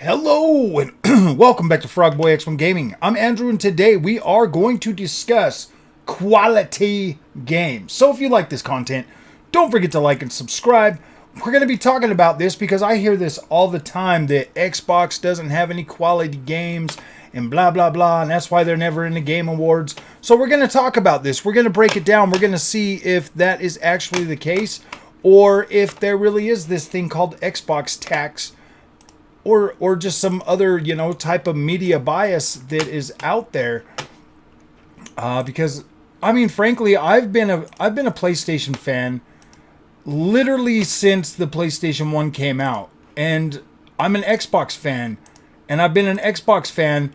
Hello and welcome back to Frogboy X1 Gaming. I'm Andrew and today we are going to discuss quality games. So if you like this content, don't forget to like and subscribe. We're going to be talking about this because I hear this all the time that Xbox doesn't have any quality games and blah blah blah, and that's why they're never in the Game Awards. So we're going to talk about this. We're going to break it down. We're going to see if that is actually the case or if there really is this thing called Xbox tax. Or just some other, type of media bias that is out there. Because, I mean, frankly, I've been a PlayStation fan literally since the PlayStation 1 came out. And I'm an Xbox fan. And I've been an Xbox fan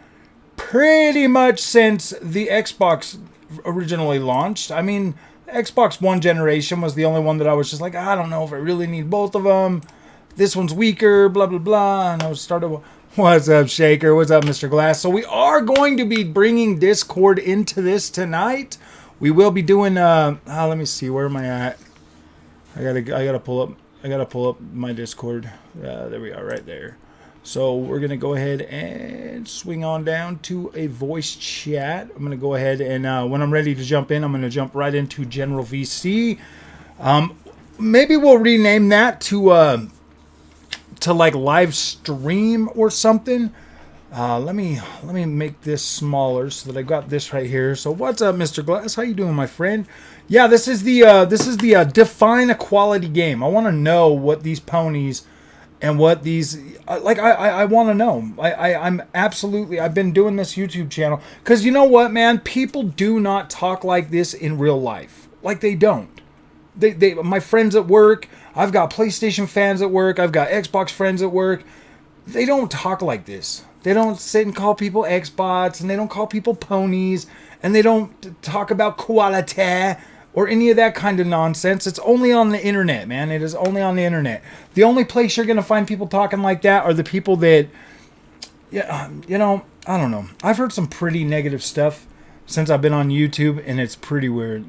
pretty much since the Xbox originally launched. I mean, Xbox One generation was the only one that I was just like, I don't know if I really need both of them. This one's weaker, blah, blah, blah. And I started, what's up, Shaker? What's up, Mr. Glass? So we are going to be bringing Discord into this tonight. We will be doing, let me see, where am I at? I gotta pull up my Discord. There we are, right there. So we're going to go ahead and swing on down to a voice chat. I'm going to go ahead and when I'm ready to jump in, I'm going to jump right into General VC. Maybe we'll rename that to like live stream or something. Let me make this smaller so that I got this right here. So what's up, Mr. Glass? How you doing, my friend? Yeah, this is the define a quality game. I want to know what these ponies and what these I want to know. I've been doing this YouTube channel because you know what, man? People do not talk like this in real life. Like they don't. They my friends at work, I've got PlayStation fans at work, I've got Xbox friends at work. They don't talk like this. They don't sit and call people Xbots, and they don't call people ponies, and they don't talk about quality or any of that kind of nonsense. It's only on the internet, man. It is only on the internet. The only place you're going to find people talking like that are the people that, I don't know. I've heard some pretty negative stuff since I've been on YouTube, and it's pretty weird.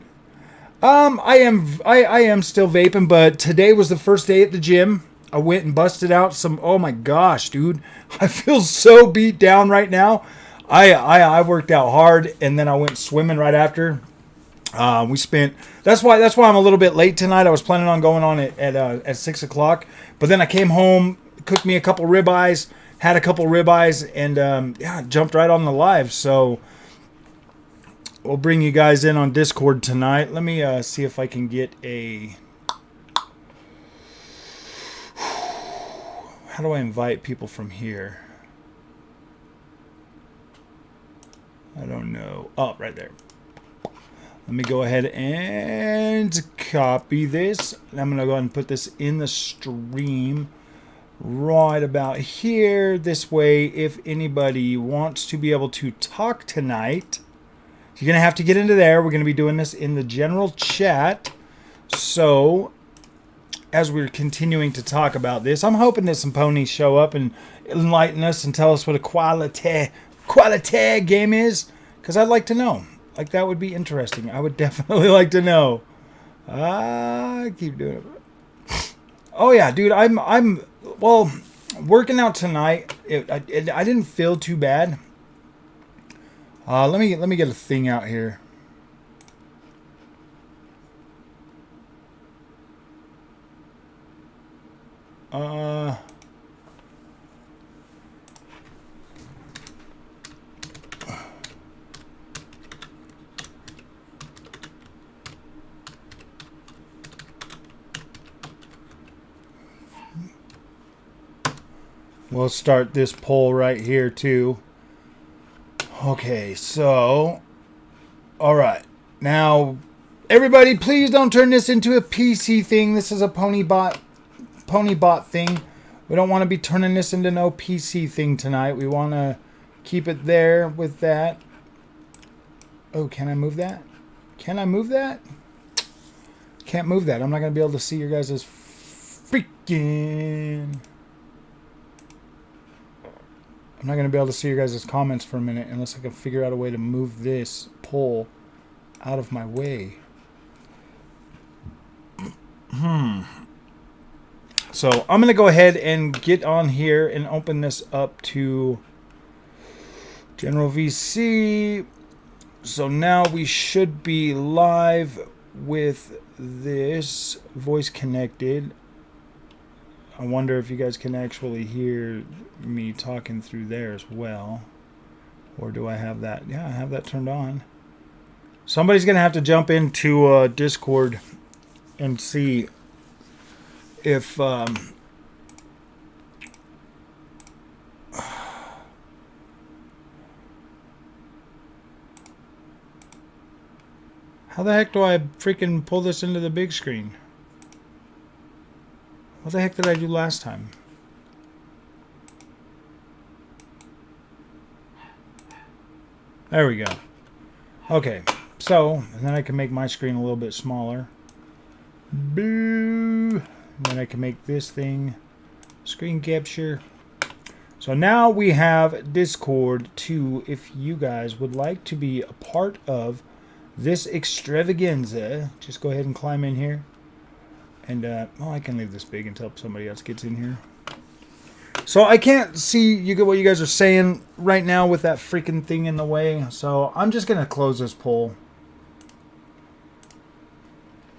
I am still vaping, but today was the first day at the gym. I went and busted out some, oh my gosh, dude. I feel so beat down right now. I worked out hard and then I went swimming right after. That's why I'm a little bit late tonight. I was planning on going on at 6 o'clock, but then I came home, cooked me a couple ribeyes, had a couple ribeyes, and jumped right on the live. So we'll bring you guys in on Discord tonight. Let me see if I can get a... How do I invite people from here? I don't know. Oh, right there. Let me go ahead and copy this. And I'm going to go ahead and put this in the stream right about here. This way, if anybody wants to be able to talk tonight... You're going to have to get into there. We're going to be doing this in the general chat. So, as we're continuing to talk about this, I'm hoping that some ponies show up and enlighten us and tell us what a quality game is. Because I'd like to know. Like, that would be interesting. I would definitely like to know. I keep doing it. Oh, yeah, dude. I'm working out tonight. I didn't feel too bad. Let me get a thing out here. We'll start this poll right here too. Okay, so, all right. Now, everybody, please don't turn this into a PC thing. This is a pony bot thing. We don't want to be turning this into no PC thing tonight. We want to keep it there with that. Oh, can I move that? Can I move that? Can't move that. I'm not going to be able to see your guys' freaking... I'm not going to be able to see your guys' comments for a minute unless I can figure out a way to move this poll out of my way. So I'm going to go ahead and get on here and open this up to General VC. So now we should be live with this voice connected. I wonder if you guys can actually hear me talking through there as well. Or do I have that? Yeah, I have that turned on. Somebody's going to have to jump into Discord and see if... How the heck do I freaking pull this into the big screen? What the heck did I do last time? There we go. Okay, so, and then I can make my screen a little bit smaller. Boo! And then I can make this thing screen capture. So now we have Discord too, if you guys would like to be a part of this extravaganza. Just go ahead and climb in here. And, well, I can leave this big until somebody else gets in here. So I can't see what you guys are saying right now with that freaking thing in the way. So I'm just going to close this poll.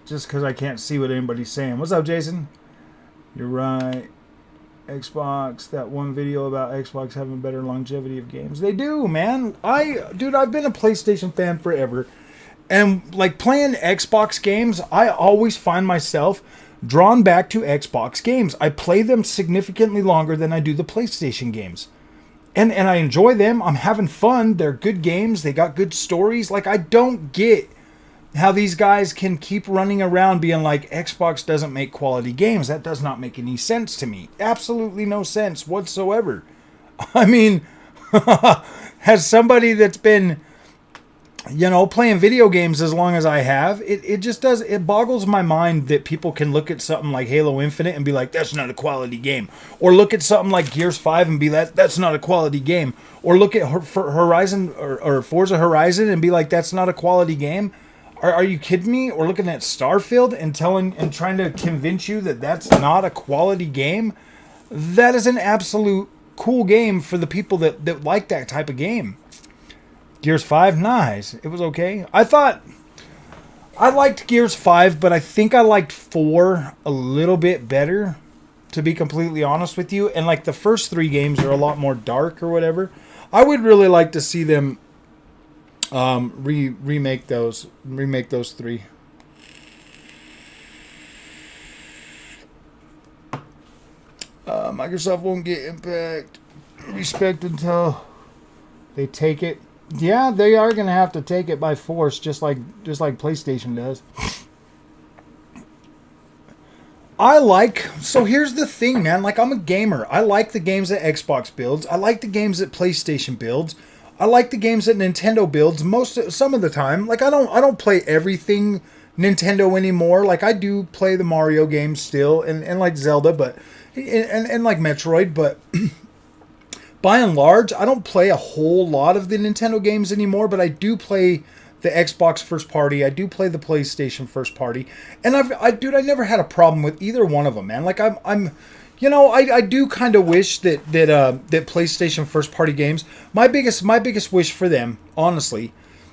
Just because I can't see what anybody's saying. What's up, Jason? You're right. Xbox, that one video about Xbox having better longevity of games. They do, man. Dude, I've been a PlayStation fan forever. And like playing Xbox games, I always find myself drawn back to Xbox games. I play them significantly longer than I do the PlayStation games. And I enjoy them. I'm having fun. They're good games. They got good stories. Like, I don't get how these guys can keep running around being like, Xbox doesn't make quality games. That does not make any sense to me. Absolutely no sense whatsoever. I mean, as somebody that's been, you know, playing video games as long as I have, it just does, it boggles my mind that people can look at something like Halo Infinite and be like, that's not a quality game. Or look at something like Gears 5 and be like, that's not a quality game. Or look at Horizon or Forza Horizon and be like, that's not a quality game. Are you kidding me? Or looking at Starfield and trying to convince you that that's not a quality game? That is an absolute cool game for the people that like that type of game. Gears 5, nice. It was okay. I liked Gears 5, but I think I liked 4 a little bit better, to be completely honest with you. And like the first 3 games are a lot more dark or whatever. I would really like to see them remake those 3. Microsoft won't get impact respect until they take it. Yeah, they are going to have to take it by force, just like PlayStation does. So here's the thing, man. Like, I'm a gamer. I like the games that Xbox builds. I like the games that PlayStation builds. I like the games that Nintendo builds some of the time. Like, I don't play everything Nintendo anymore. Like, I do play the Mario games still and like Zelda, but and like Metroid, but by and large, I don't play a whole lot of the Nintendo games anymore, but I do play the Xbox first party. I do play the PlayStation first party. And I never had a problem with either one of them, man. Like, I'm you know, I do kind of wish that PlayStation first party games, my biggest wish for them, honestly,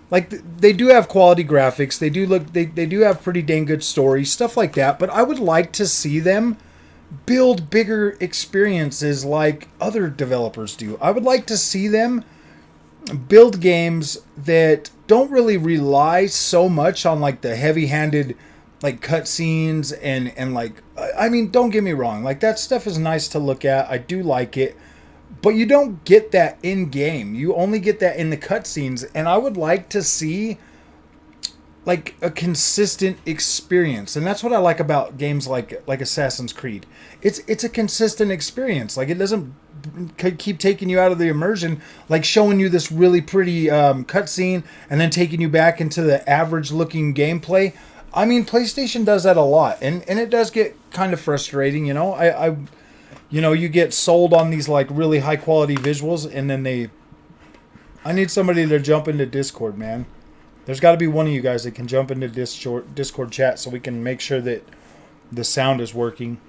like, they do have quality graphics, they do have pretty dang good stories, stuff like that, but I would like to see them build bigger experiences like other developers do. I would like to see them build games that don't really rely so much on like the heavy-handed like cutscenes and like, I mean, don't get me wrong, like that stuff is nice to look at. I do like it, but you don't get that in game. You only get that in the cutscenes, and I would like to see like a consistent experience. And that's what I like about games like Assassin's Creed. It's a consistent experience. Like, it doesn't keep taking you out of the immersion, like showing you this really pretty cutscene and then taking you back into the average looking gameplay. I mean, PlayStation does that a lot, and it does get kind of frustrating, you know. You get sold on these like really high quality visuals, and then I need somebody to jump into Discord, man. There's got to be one of you guys that can jump into Discord chat so we can make sure that the sound is working.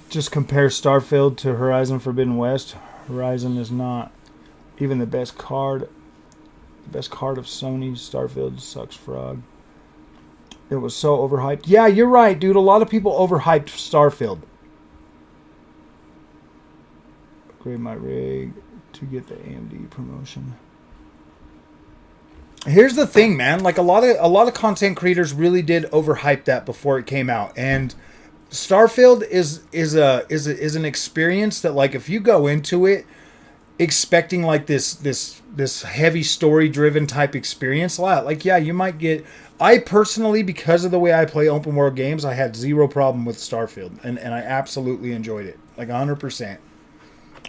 Just compare Starfield to Horizon Forbidden West. Horizon is not even the best card. The best card of Sony. Starfield sucks frog. It was so overhyped. Yeah, you're right, dude. A lot of people overhyped Starfield. Upgrade my rig to get the AMD promotion. Here's the thing, man. Like a lot of content creators really did overhype that before it came out, and Starfield is an experience that, like, if you go into it expecting like this heavy story driven type experience, like, yeah, you might get. I personally, because of the way I play open world games, I had zero problem with Starfield, and I absolutely enjoyed it, like 100%.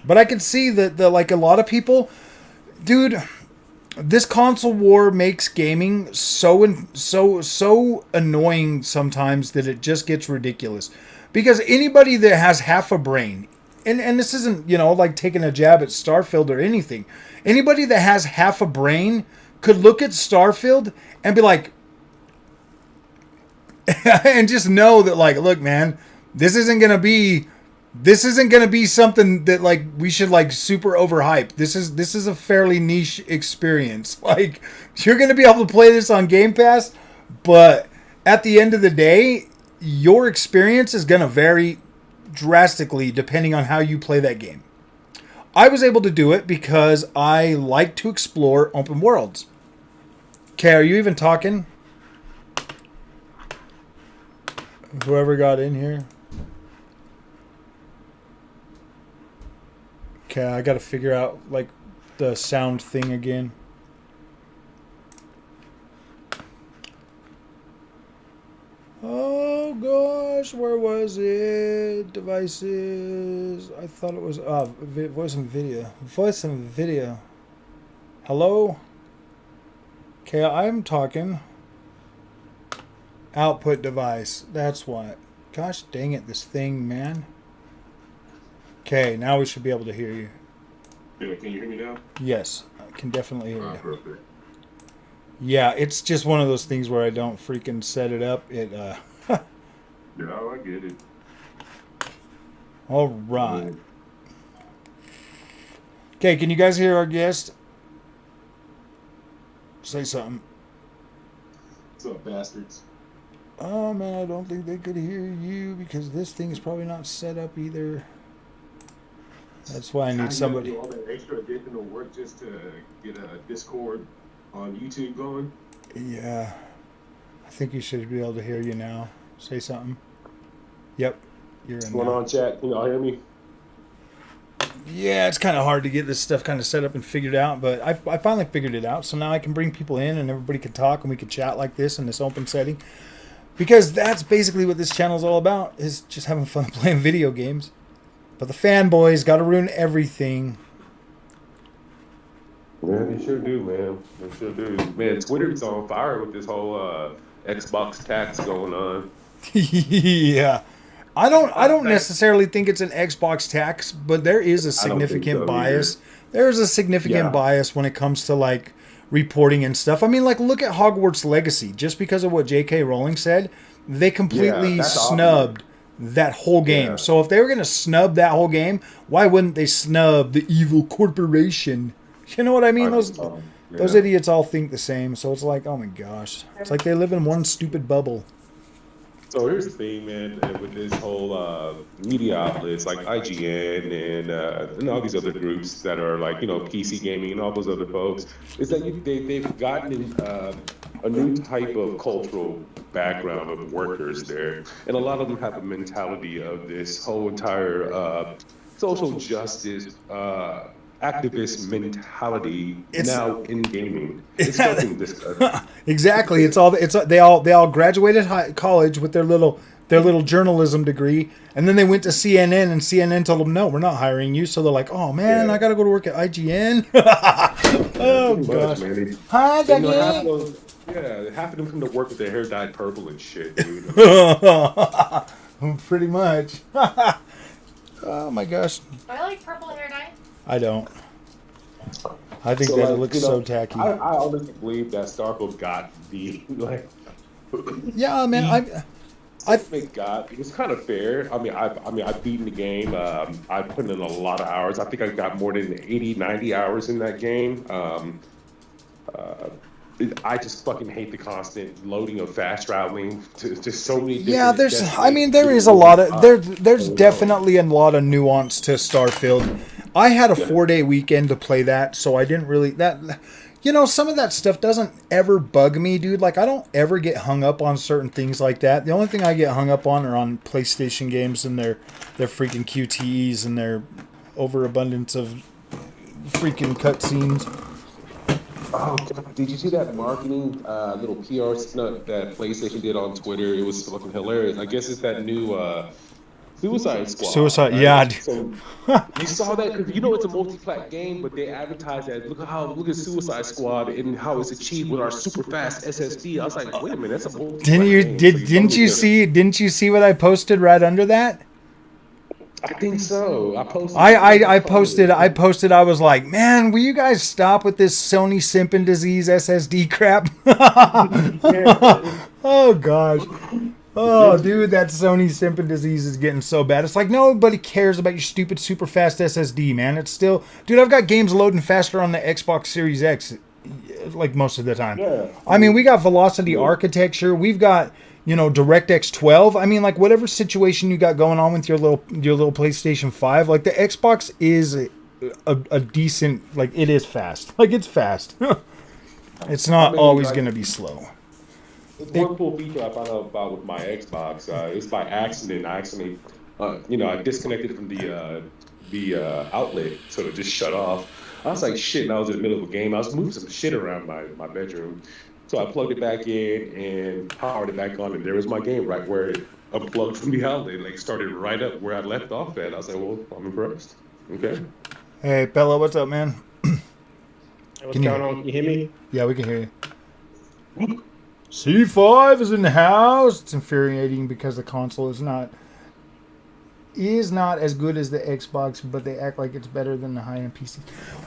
But I can see that like a lot of people, dude, this console war makes gaming so annoying sometimes that it just gets ridiculous. Because anybody that has half a brain, and this isn't, like taking a jab at Starfield or anything. Anybody that has half a brain could look at Starfield and be like, and just know that, like, look, man, this isn't gonna be something that, like, we should, like, super overhype. This is a fairly niche experience. Like, you're gonna be able to play this on Game Pass, but at the end of the day, your experience is gonna vary drastically depending on how you play that game. I was able to do it because I like to explore open worlds. Okay, are you even talking? Whoever got in here. Okay, I gotta figure out, like, the sound thing again. Oh gosh, where was it? Devices. I thought it was voice and video. Voice and video. Hello? Okay, I'm talking. Output device. That's what. Gosh dang it, this thing, man. Okay, now we should be able to hear you. Yeah, can you hear me now? Yes, I can definitely hear you. Perfect. Yeah, it's just one of those things where I don't freaking set it up. Yeah, I get it. All right. Okay, can you guys hear our guest? Say something. What's up, bastards? Oh, man, I don't think they could hear you because this thing is probably not set up either. That's why I need somebody. Do all that extra additional work just to get a Discord on YouTube going? Yeah. I think you should be able to hear you now. Say something. Yep. You're in. What's going on, chat? Can y'all hear me? Yeah, it's kind of hard to get this stuff kind of set up and figured out, but I finally figured it out. So now I can bring people in and everybody can talk and we can chat like this in this open setting. Because that's basically what this channel is all about, is just having fun playing video games. But the fanboys got to ruin everything. Yeah, they sure do, man. They sure do. Man, Twitter's on fire with this whole Xbox tax going on. Yeah. I don't necessarily think it's an Xbox tax, but there is a significant bias. There's a significant bias when it comes to, like, reporting and stuff. I mean, like, look at Hogwarts Legacy. Just because of what J.K. Rowling said, they completely snubbed that whole game. Yeah. So if they were going to snub that whole game, why wouldn't they snub the evil corporation? You know what I mean? Those idiots all think the same. So it's like, oh my gosh. It's like they live in one stupid bubble. So here's the thing, man, with this whole media outlets like IGN and all these other groups that are like, PC gaming and all those other folks, is that they've gotten a new type of cultural background of workers there. And a lot of them have a mentality of this whole entire social justice activist mentality now in gaming. It's nothing disgusting. Exactly. They all graduated college with their little journalism degree, and then they went to CNN, and CNN told them, "No, we're not hiring you." So they're like, "Oh man, I got to go to work at IGN." Oh gosh. Hi, Dougie. Half of them come to work with their hair dyed purple and shit, dude. Pretty much. Oh my gosh. I like purple hair dye. I don't. I think that it looks so tacky. I honestly believe that Starfield got the like. Yeah, man. I Thank God, it was kind of fair. I've beaten the game. I put in a lot of hours. I think I got more than 80, 90 hours in that game. Uh, I just fucking hate the constant loading of fast traveling to so many Yeah, different I mean, destinations there in is a one lot of time. there's Alone. definitely a lot of nuance to Starfield. I had a Yeah. 4-day weekend to play that, so I didn't really some of that stuff doesn't ever bug me, dude. Like I don't ever get hung up on certain things like that. The only thing I get hung up on are on PlayStation games and their freaking QTEs and their overabundance of freaking cutscenes. Oh, God. Did you see that marketing little PR stunt that PlayStation did on Twitter? It was fucking hilarious. I guess it's that new Suicide Squad, Suicide, right? yeah. So you saw that because you know it's a multi-plat game, but they advertise that look at Suicide Squad and how it's achieved with our super fast SSD. I was like, wait a minute, that's a multi-plat game. So you told me to. Didn't you see what I posted right under that? I think so. I posted too. What's it called? I posted, I was like, man, will you guys stop with this Sony simping disease SSD crap? Oh, gosh. Oh, dude, that Sony simping disease is getting so bad. It's like nobody cares about your stupid super fast SSD, man. It's still, dude, I've got games loading faster on the Xbox Series X, like most of the time. Yeah. I I mean, we mean, got velocity yeah. architecture. We've got, DirectX 12. I mean, like whatever situation you got going on with your little PlayStation 5, like the Xbox is a decent, like it is fast. Like it's fast. It's I not mean, always going like to be slow. it's It, one cool feature I found out about with my Xbox. It's by accident. I accidentally, I disconnected from the outlet, so it just shut off. I was like, shit, and I was in the middle of a game. I was moving some shit around my bedroom. So I plugged it back in and powered it back on, and there was my game right where it unplugged from the outlet, like started right up where I left off at. I was like, well, I'm impressed. Okay. hey, Bella, what's up, man? Hey, what's Can you? going on? Can you hear me? Yeah, we can hear you. C5 is in the house. It's infuriating because the console is not as good as the Xbox, but they act like it's better than the high-end PC.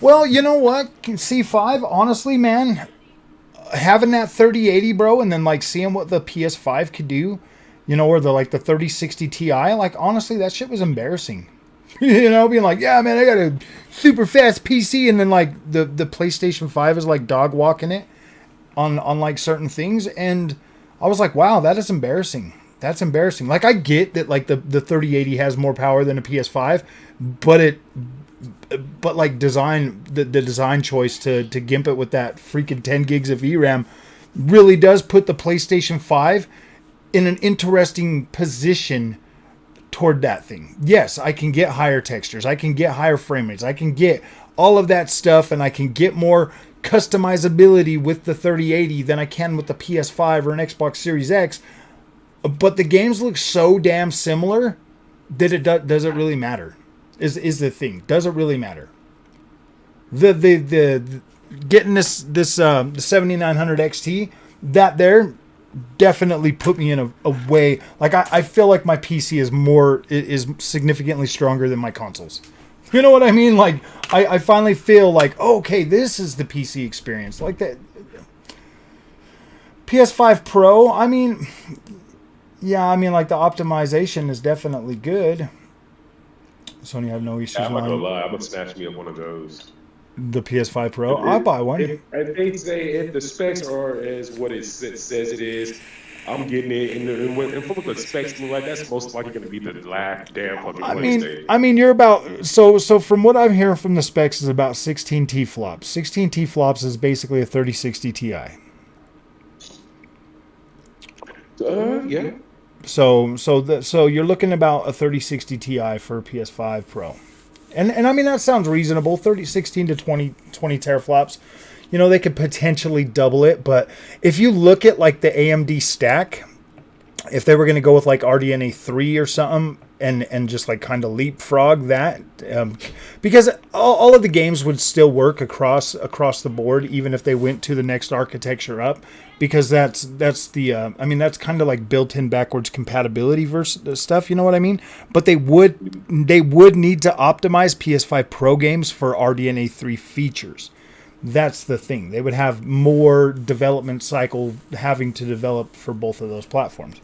Well, you know what? C5, honestly, man, having that 3080, bro, and then like seeing what the PS5 could do, or the 3060 Ti, like honestly, that shit was embarrassing. Being like, yeah, man, I got a super fast PC, and then like the PlayStation 5 is like dog walking it on like certain things, and I was like, wow, that is embarrassing. That's embarrassing. Like I get that like the 3080 has more power than a PS5, but like the design choice to gimp it with that freaking 10 gigs of VRAM really does put the PlayStation 5 in an interesting position toward that thing. Yes, I can get higher textures, I can get higher frame rates, I can get all of that stuff, and I can get more customizability with the 3080 than I can with the PS5 or an Xbox Series X. But the games look so damn similar that does it really matter? Is the thing? Does it really matter? The getting this 7900 XT, that there definitely put me in a way, like I feel like my PC is significantly stronger than my consoles. You know what I mean? Like I finally feel like, oh, okay, this is the PC experience. Like that PS5 Pro, I mean, yeah, I mean, like the optimization is definitely good. Sony have no issues Yeah, I'm not gonna on lie, I'm gonna snatch me up one of those. the PS5 Pro. If I'll it, buy one. if they say if the specs are as what it says it is, I'm getting it. And for the specs look like that's most likely going to be the last damn fucking I mean, PlayStation. I mean, you're about so from what I'm hearing from the specs is about 16 T flops. 16 T flops is basically a 3060 Ti. Yeah. So you're looking about a 3060 Ti for PS5 Pro. And I mean that sounds reasonable. 16 to 20 teraflops. They could potentially double it, but if you look at like the AMD stack, if they were going to go with like RDNA 3 or something and just like kind of leapfrog that, because all of the games would still work across the board even if they went to the next architecture up, because that's the I mean that's kind of like built-in backwards compatibility versus stuff, you know what I mean? But they would need to optimize PS5 Pro games for RDNA 3 features. That's the thing. They would have more development cycle having to develop for both of those platforms.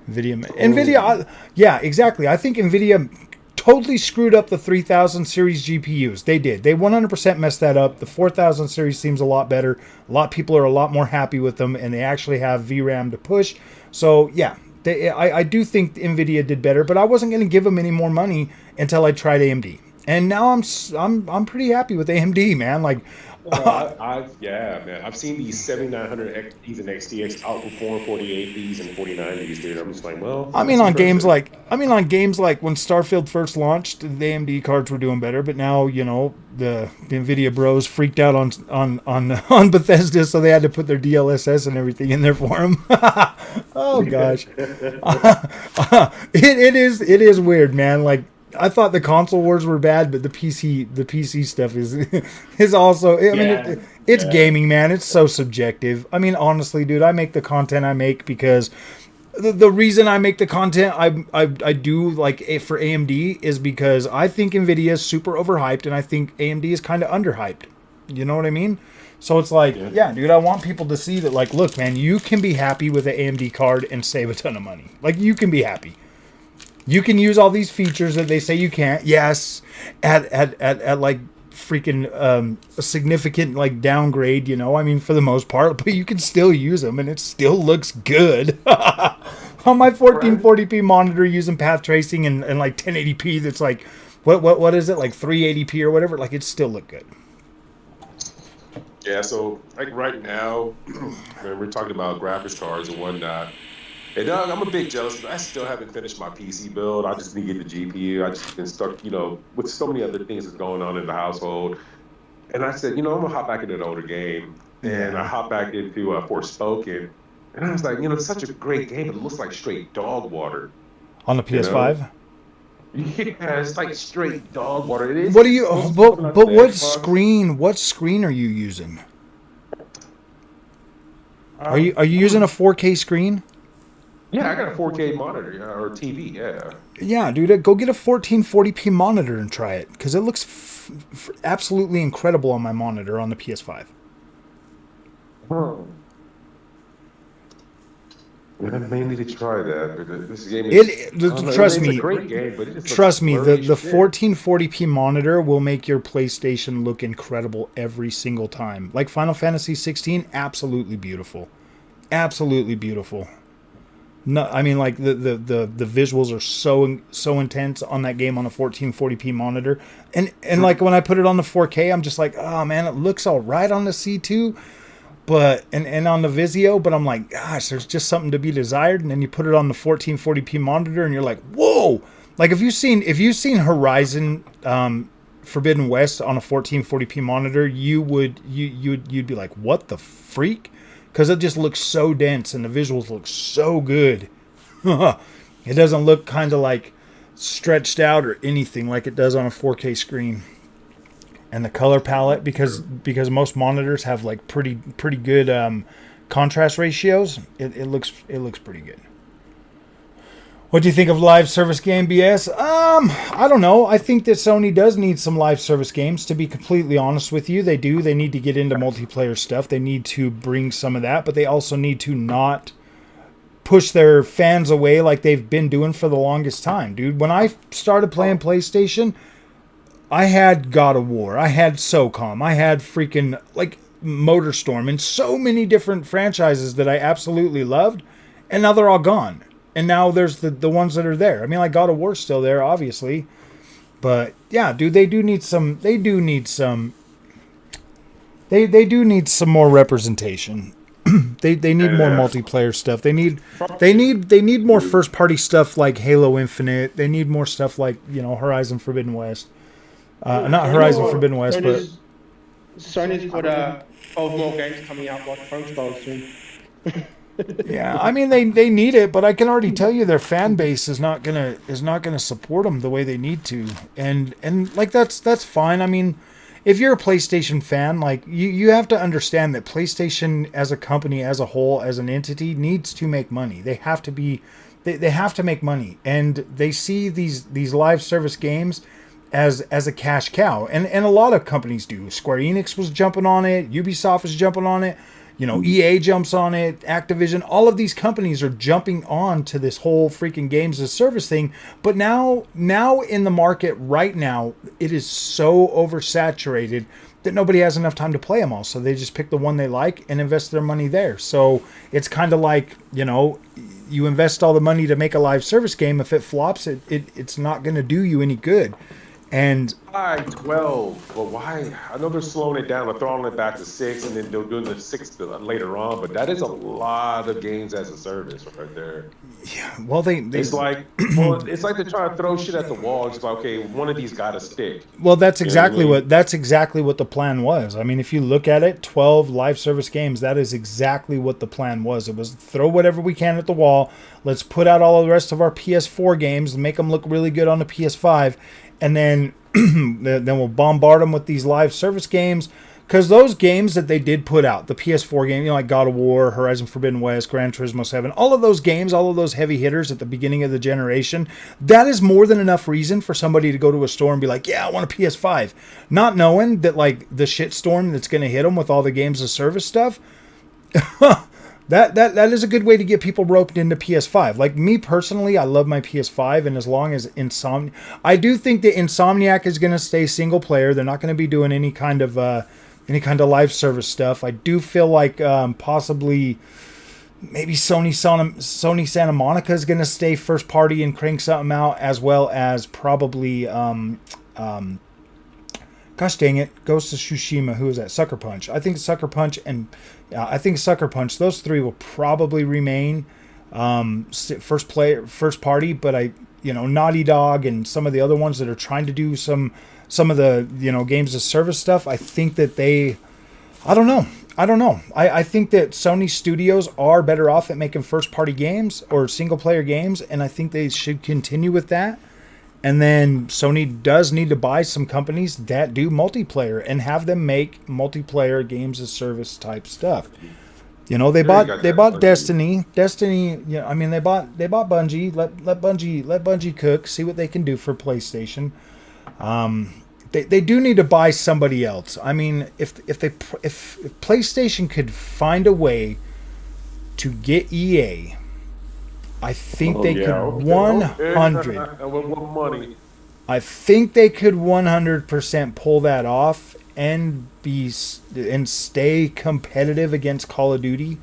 Nvidia, yeah, exactly. I think Nvidia totally screwed up the 3000 series GPUs. They did. They 100% messed that up. The 4000 series seems a lot better. A lot of people are a lot more happy with them, and they actually have VRAM to push. So yeah, I do think Nvidia did better, but I wasn't going to give them any more money until I tried AMD. And now I'm pretty happy with AMD, man. Like, Yeah, man. I've seen these 7900 XTs and XTX outperform 4080s and 4090s, dude. I'm just like, well, I mean, on games like when Starfield first launched, the AMD cards were doing better, but now the Nvidia bros freaked out on Bethesda, so they had to put their DLSS and everything in there for them. Oh gosh, it is weird, man. Like, I thought the console wars were bad, but the PC stuff is also. I mean, it's gaming, man. It's so subjective. I mean, honestly, dude, I make the content I make because the reason I make the content I do like for AMD is because I think Nvidia is super overhyped, and I think AMD is kind of underhyped. You know what I mean? So it's like, yeah, dude, I want people to see that, like, look, man, you can be happy with an AMD card and save a ton of money. Like, you can be happy. You can use all these features that they say you can't. Yes, at like freaking a significant like downgrade, I mean, for the most part, but you can still use them and it still looks good. On my 1440p monitor using path tracing and like 1080p, that's like what is it, like 380p or whatever, like it still look good. Yeah, so like right now, we're talking about graphics cards and whatnot. And I'm a bit jealous because I still haven't finished my PC build. I just need to get the GPU. I just been stuck, with so many other things that's going on in the household. And I said, I'm going to hop back into an older game. And I hopped back into Forspoken. And I was like, it's such a great game, but it looks like straight dog water. On the PS5? Yeah, it's like straight dog water. It is. What do you, but what screen are you using? Are you using a 4K screen? Yeah, I got a 4K monitor or TV. Yeah. Yeah, dude, go get a 1440p monitor and try it because it looks absolutely incredible on my monitor on the PS5. I may need to try that. This game is, trust me. It's a great game, but it just trust me, the 1440p monitor will make your PlayStation look incredible every single time. Like Final Fantasy 16, absolutely beautiful, absolutely beautiful. No, I mean, like the visuals are so intense on that game on a 1440p monitor, and like when I put it on the 4K, I'm just like, oh man, it looks all right on the C2, but and on the Vizio, but I'm like, gosh, there's just something to be desired. And then you put it on the 1440p monitor, and you're like, whoa! Like if you've seen Horizon Forbidden West on a 1440p monitor, you'd be like, what the freak? Because it just looks so dense and the visuals look so good. It doesn't look kind of like stretched out or anything like it does on a 4K screen. And the color palette, because most monitors have like pretty good contrast ratios, it looks pretty good. What do you think of live service game BS? I don't know. I think that Sony does need some live service games, to be completely honest with you. They do. They need to get into multiplayer stuff. They need to bring some of that, but they also need to not push their fans away like they've been doing for the longest time, dude. When I started playing PlayStation, I had God of War, I had SOCOM, I had freaking like MotorStorm, and so many different franchises that I absolutely loved, and now they're all gone. And now there's the ones that are there. I mean, like God of War's still there, obviously. But yeah, dude, they do need some more representation. they need more multiplayer stuff. They need more first party stuff like Halo Infinite. They need more stuff like, Horizon Forbidden West. Not Horizon Forbidden West, but Sony's got 12 more games coming out like Crunchyroll soon. Yeah, I mean they need it, but I can already tell you their fan base is not gonna support them the way they need to, and like that's fine. I mean, if you're a PlayStation fan, like you have to understand that PlayStation as a company, as a whole, as an entity, needs to make money. They have to make money, and they see these live service games as a cash cow, and a lot of companies do. Square Enix was jumping on it, Ubisoft was jumping on it. EA jumps on it, Activision, all of these companies are jumping on to this whole freaking games as a service thing. But now in the market right now, it is so oversaturated that nobody has enough time to play them all. So they just pick the one they like and invest their money there. So it's kind of like, you invest all the money to make a live service game. If it flops, it's not going to do you any good. And why 12? Well, why? I know they're slowing it down. They're throttling it back to 6, and then they're doing the 6 later on. But that is a lot of games as a service right there. Yeah, well, it's like it's like they're trying to throw shit at the wall. It's like, okay, one of these got to stick. Well, that's exactly what the plan was. I mean, if you look at it, 12 live service games, that is exactly what the plan was. It was throw whatever we can at the wall. Let's put out all the rest of our PS4 games and make them look really good on the PS5. And then we'll bombard them with these live service games. Because those games that they did put out, the PS4 game, like God of War, Horizon Forbidden West, Gran Turismo 7, all of those games, all of those heavy hitters at the beginning of the generation, that is more than enough reason for somebody to go to a store and be like, yeah, I want a PS5. Not knowing that, like, the shitstorm that's going to hit them with all the games of service stuff, That is a good way to get people roped into PS5. Like me personally, I love my PS5, and as long as I do think that Insomniac is going to stay single player. They're not going to be doing any kind of live service stuff. I do feel like possibly maybe Sony Santa Monica is going to stay first party and crank something out, as well as probably gosh dang it, Ghost of Tsushima. Who is that? Sucker Punch. I think Sucker Punch and those three will probably remain first party. But Naughty Dog and some of the other ones that are trying to do some of the games as service stuff. I think that I don't know. I think that Sony studios are better off at making first party games or single player games, and I think they should continue with that. And then Sony does need to buy some companies that do multiplayer and have them make multiplayer games as service type stuff. They bought Destiny. Destiny, they bought Bungie. Let Bungie cook, see what they can do for PlayStation. They do need to buy somebody else. I mean, if PlayStation could find a way to get EA, I think they could 100. What money? I think they could 100% pull that off and stay competitive against Call of Duty.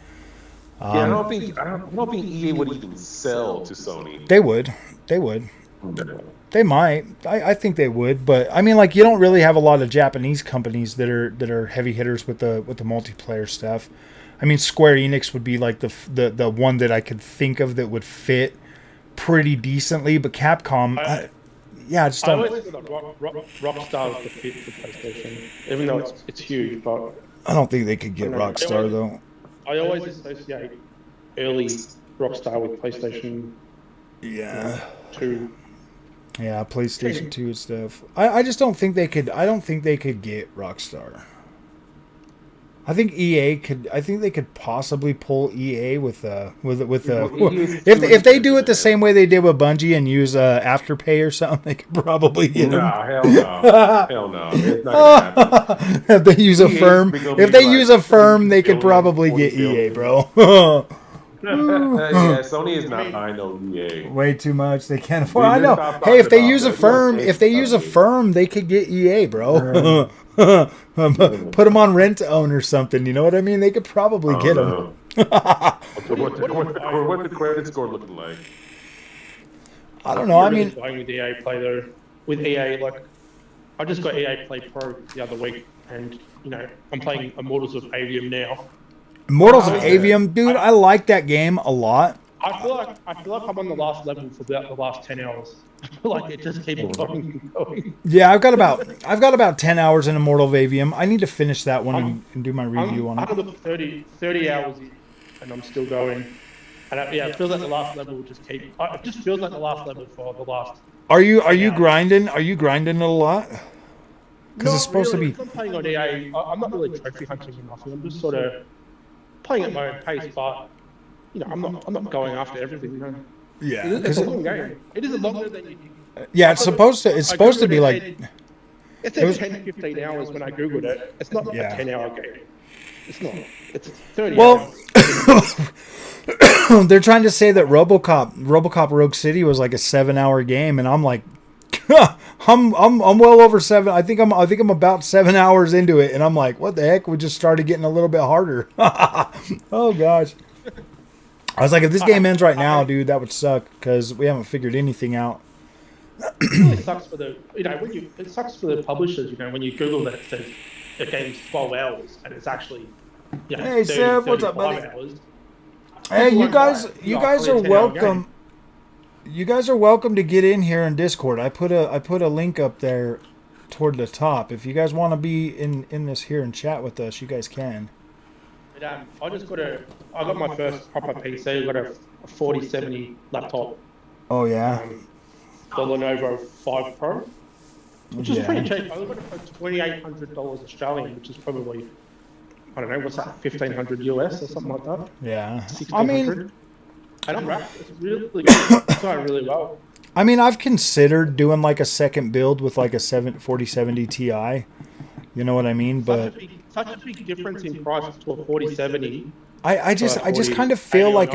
I don't think EA would even sell to Sony. They would. They might. I think they would, but I mean, like, you don't really have a lot of Japanese companies that are heavy hitters with the multiplayer stuff. I mean, Square Enix would be like the one that I could think of that would fit pretty decently, but Capcom, I just don't. I always think that Rockstar is the fit for PlayStation, even though it's huge. But I don't think they could get Rockstar though. I always associate early Rockstar with PlayStation. Yeah. 2. Yeah, PlayStation 2 and stuff. I just don't think they could. I don't think they could get Rockstar. I think EA could. I think they could possibly pull EA with if they do it the same way they did with Bungie and use Afterpay or something, they could probably get them. Hell no. It's not gonna happen. If they use a firm, they could probably get EA, bro. Yeah, Sony is not buying no EA. Way too much. They can't afford. I know. Hey, if they use a firm, they could get EA, bro. Put them on rent to own or something. You know what I mean? They could probably get them. What's the credit score looking like? I don't know. I mean, playing with EA Play though. With EA, like, I just got EA Play Pro the other week, and I'm playing Immortals of Avium now. Immortals of Avium, dude, I like that game a lot. I feel like I'm on the last level for about the last 10 hours. Like, it just keeps going and going. Yeah, I've got about 10 hours in Immortal of Avium. I need to finish that one and do my review on it. I'm 30 hours in, and I'm still going. And it feels like the last level will just keep. It just feels like the last level for the last. Are you grinding? Are you grinding it a lot? Because it's supposed to be. I'm playing on EA. I'm not really trophy hunting or nothing. I'm just sort of playing at my own pace, but I'm not going after everything. Yeah, it's a long game. It is longer than you think. Yeah, it's supposed to be like. It said 10 to 15 hours when I googled it. It's not Yeah. a 10-hour game. It's not. It's 30 Well, hours. they're trying to say that RoboCop Rogue City was like a 7-hour game, and I'm like, I'm well over 7. I think I'm about 7 hours into it, and I'm like, what the heck? We just started getting a little bit harder. Oh gosh. I was like, if this game ends right now, dude, that would suck because we haven't figured anything out. It really sucks for the it sucks for the publishers. When you Google that, it says the game's 12 hours and it's actually Hey, 30, Sev, what's up, 35 buddy? hours. Hey, you guys Probably are a 10-hour welcome. game. You guys are welcome to get in here in Discord. I put a link up there toward the top. If you guys want to be in this here and chat with us, you guys can. But, I got my first proper PC. I got a 4070 laptop. Oh yeah. The Lenovo 5 Pro, which is Yeah. pretty cheap. I got it for $2,800 Australian, which is probably, I don't know, what's that, 1,500 US or something like that. Yeah. I mean, 1,600. And I'm wrapped. It's really good. It's going really well. I mean, I've considered doing like a second build with like a 4070 Ti. You know what I mean? But Such a big difference in price to a 4070. I just kind of feel like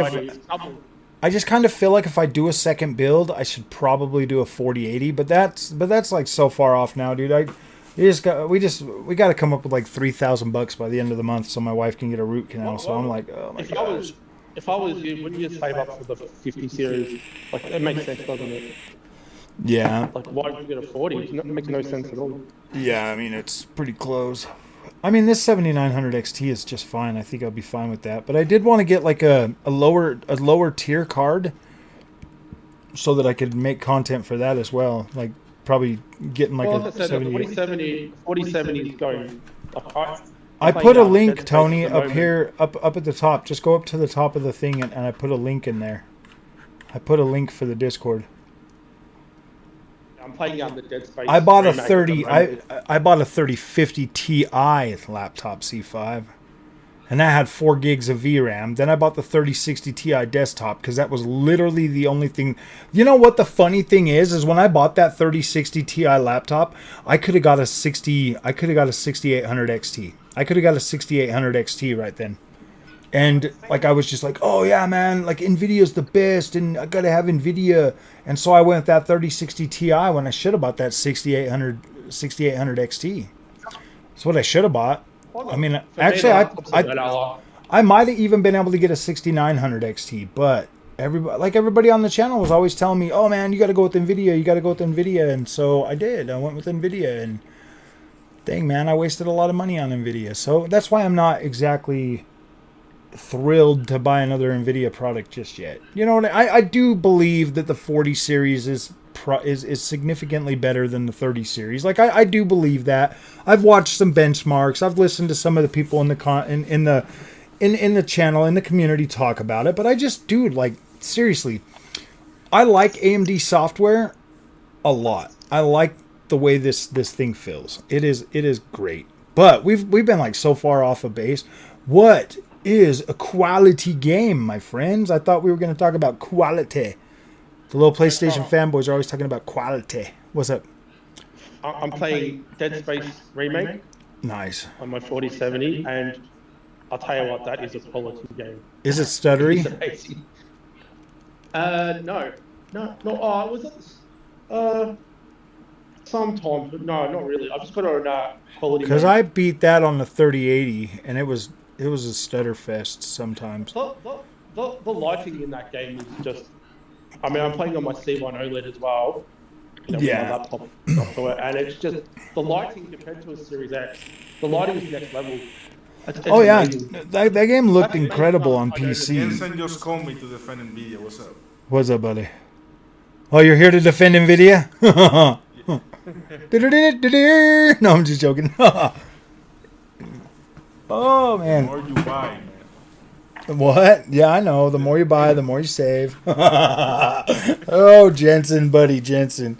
if I do a second build, I should probably do a 4080. But that's like so far off now, dude. We got to come up with like $3,000 by the end of the month so my wife can get a root canal. So I'm like, oh my gosh. If I was you, wouldn't you save up for the 50 series? Like, it makes sense, doesn't it? Yeah. Like, why would you get a 40? It makes no sense at all. Yeah, I mean, it's pretty close. I mean, this 7900 XT is just fine. I think I'll be fine with that. But I did want to get like a lower tier card so that I could make content for that as well. Like probably getting like Well, a like I said, 70. 4070 is going. I put a link, Tony, up here, up at the top. Just go up to the top of the thing, and I put a link in there. I put a link for the Discord. I'm playing the Dead Space. I bought a remake I bought a 3050 Ti laptop C5, and that had 4 gigs of VRAM. Then I bought the 3060 Ti desktop because that was literally the only thing. You know what the funny thing is when I bought that 3060 Ti laptop, I could have got a 6800 XT. I could have got a 6800 XT right then. And like I was just like, oh yeah, man, like Nvidia's the best, and I gotta have Nvidia. And so I went with that 3060 Ti when I should have bought that 6800 XT. That's what I should have bought. I mean, actually, I might have even been able to get a 6900 XT, but everybody on the channel was always telling me, oh man, you got to go with Nvidia, and so I did. I went with Nvidia, and dang man, I wasted a lot of money on Nvidia. So that's why I'm not exactly thrilled to buy another Nvidia product just yet. You know what? I do believe that the 40 series is significantly better than the 30 series. Like I do believe that. I've watched some benchmarks. I've listened to some of the people in the channel, in the community talk about it. But I just, dude, like seriously, I like AMD software a lot. I like the way this thing feels. It is great. But we've been like so far off of base. What is a quality game, my friends? I thought we were going to talk about quality. The little PlayStation fanboys are always talking about quality. What's up? I'm playing Dead Space Remake. Nice. On my 4070, and I'll tell you what, that is a quality game. Is it stuttery? It's amazing. No. Oh, was it? Sometimes, but no, not really. I've just got a quality. Because I beat that on the 3080, and it was a stutter fest sometimes. The lighting in that game is just. I mean, I'm playing on my C1 OLED as well. Yeah. My laptop up to it, and it's just the lighting compared to a Series X. The lighting is next level. It's yeah, amazing. that game looked incredible on PC. Jensen just called me to defend Nvidia. What's up? What's up, buddy? Oh, you're here to defend Nvidia? No, I'm just joking. Oh man. The more you buy, man. What? Yeah, I know. The more you buy, the more you save. Oh, Jensen, buddy, Jensen.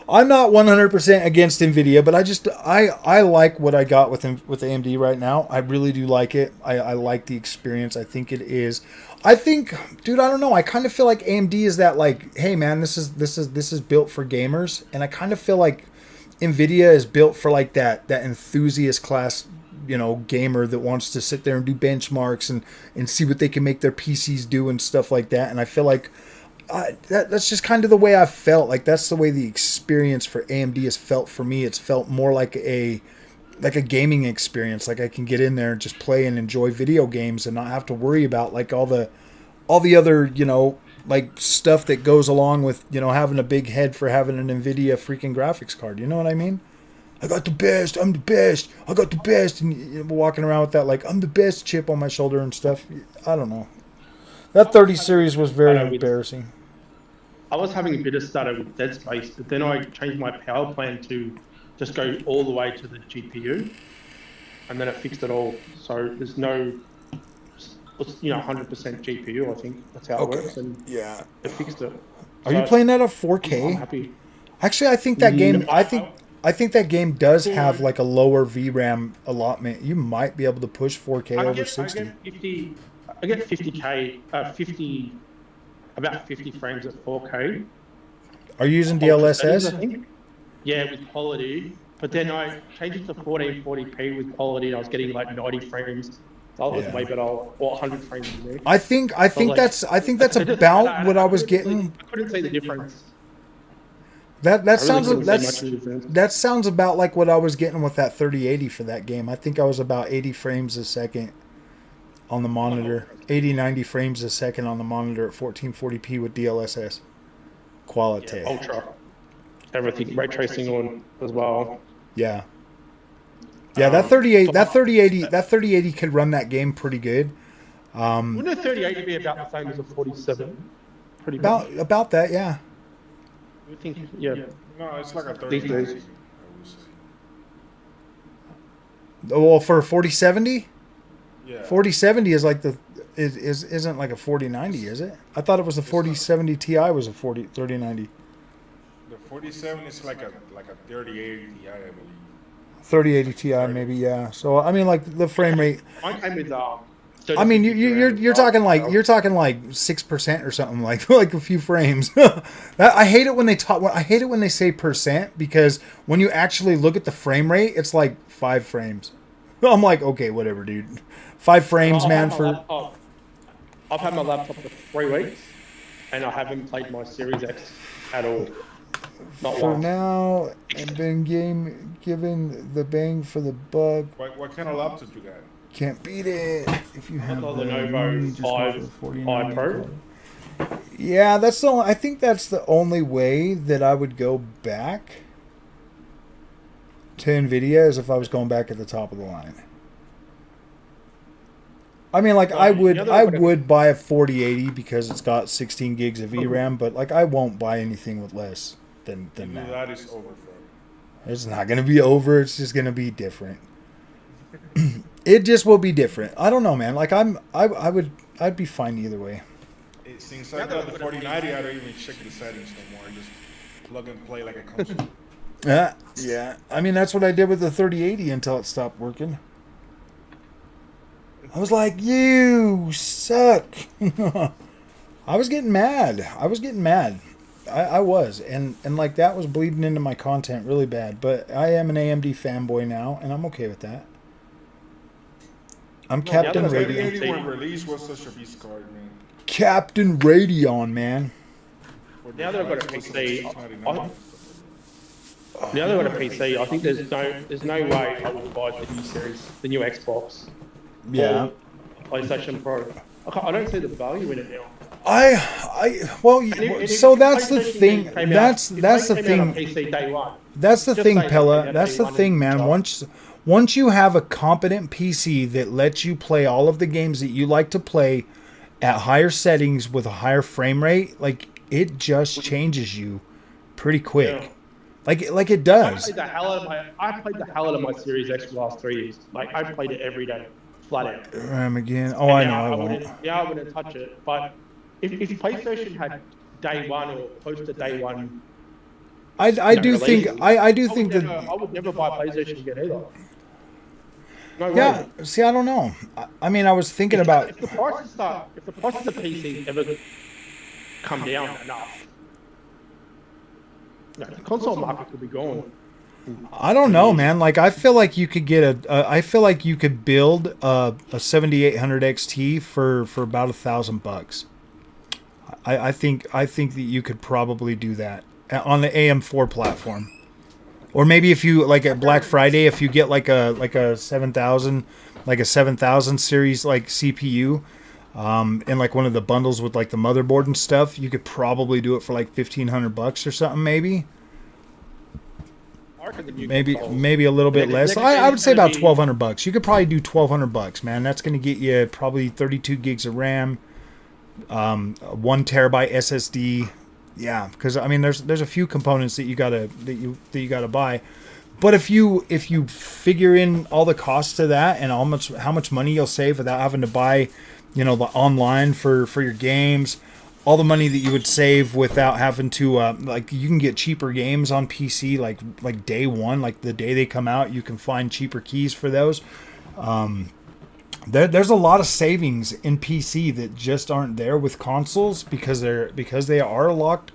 I'm not 100% against Nvidia, but I like what I got with AMD right now. I really do like it. I like the experience. I think it is. Dude, I don't know. I kind of feel like AMD is that like, hey man, this is built for gamers, and I kind of feel like NVIDIA is built for like that enthusiast class, gamer that wants to sit there and do benchmarks and see what they can make their PCs do and stuff like that. And I feel like that's just kind of the way I've felt. Like that's the way the experience for AMD has felt for me. It's felt more like a gaming experience. Like I can get in there and just play and enjoy video games and not have to worry about like all the other, like stuff that goes along with, having a big head for having an NVIDIA freaking graphics card. You know what I mean? I got the best. I'm the best. I got the best. And walking around with that, like, I'm the best chip on my shoulder and stuff. I don't know. That 30 series was very embarrassing. I was having a bit of stutter with Dead Space, but then I changed my power plan to just go all the way to the GPU, and then it fixed it all. So there's no, 100% GPU. I think that's how it works, and yeah, it fixed it. Are you playing that at 4K? I'm happy. Actually, I think that game. I think that game does have like a lower VRAM allotment. You might be able to push 4K over 60. I get 50k, about 50 frames at 4K. Are you using DLSS? I think. Yeah, with quality. But then I changed it to 1440p with quality, and I was getting like 90 frames. That was way better, or 100 frames in there. I think that's about what I was getting. I couldn't see the difference. That sounds about like what I was getting with that 3080 for that game. I think I was about 80 frames a second on the monitor. 90 frames a second on the monitor at 1440p with DLSS quality. Yeah, ultra. Everything ray tracing on as well. Yeah. Yeah, that 3080 could run that game pretty good. Wouldn't a 3080 be about the same as a 47? Pretty about that, yeah. I think, yeah. No, it's like a 3080, I would say. Well, for a 4070? Yeah. 4070 is like isn't like a 4090, is it? I thought it was the 4070 Ti was a 3090. The 47 is like a 3080 Ti, I believe. 3080 Ti, maybe, yeah. So I mean, like the frame rate. I came with. I mean, you're talking like 6% or something, like a few frames. I hate it when they say percent, because when you actually look at the frame rate, it's like 5 frames. I'm like, okay, whatever, dude. 5 frames, man. I've had my laptop for 3 weeks, and I haven't played my Series X at all. Not for once. now, I've been given the bang for the buck. What kind of laptop you got? Can't beat it if you have the Lenovo 5 Pro. Yeah, I think that's the only way that I would go back to NVIDIA, is if I was going back at the top of the line. I mean, like, I would buy a 4080 because it's got 16 gigs of VRAM, but like I won't buy anything with less than that. That is over for me. It's not going to be over. It's just going to be different. It just will be different. I don't know, man. Like I'd be fine either way. Since I got the 4090, I don't even check the settings no more. I just plug and play like a console. Yeah. I mean, that's what I did with the 3080 until it stopped working. I was like, you suck. I was getting mad. I was. And like that was bleeding into my content really bad. But I am an AMD fanboy now, and I'm okay with that. I'm Captain Radeon. 3080 when released was such a beast card, man. Captain Radeon, man. Now that I've got a PC, I think there's no way I would buy the new series, the new Xbox. Yeah. PlayStation Pro. I don't see the value in it now. So that's the thing. That's the thing. PC day one. That's the thing, Pella. That's the thing, man. Once you have a competent PC that lets you play all of the games that you like to play at higher settings with a higher frame rate, like it just changes you pretty quick. Yeah. Like it does. I played the hell out of my Series X for the last 3 years. Like I played it every day, flat out. Again. Oh, I know. I won't. I wouldn't touch it. But if PlayStation had day one or close to day one, I do think that I would never buy PlayStation again either. No yeah. way. See, I don't know. I mean, I was thinking about if the prices of PC ever come down enough, the console market could be gone. I don't know, man. Like, I feel like you could get I feel like you could build a 7800 XT for about $1,000. I think that you could probably do that on the AM4 platform, or maybe if you like at Black Friday, if you get like a 7000 series like CPU, and like one of the bundles with like the motherboard and stuff, you could probably do it for like $1,500 or something, maybe. Maybe a little bit less. I would say about $1,200. You could probably do $1,200, man. That's going to get you probably 32 gigs of RAM, 1 terabyte SSD. Yeah, because I mean, there's a few components that you gotta buy. But if you figure in all the costs to that and how much money you'll save without having to buy, the online for your games, all the money that you would save without having to like, you can get cheaper games on PC like day one, like the day they come out, you can find cheaper keys for those. There's a lot of savings in PC that just aren't there with consoles because they are locked,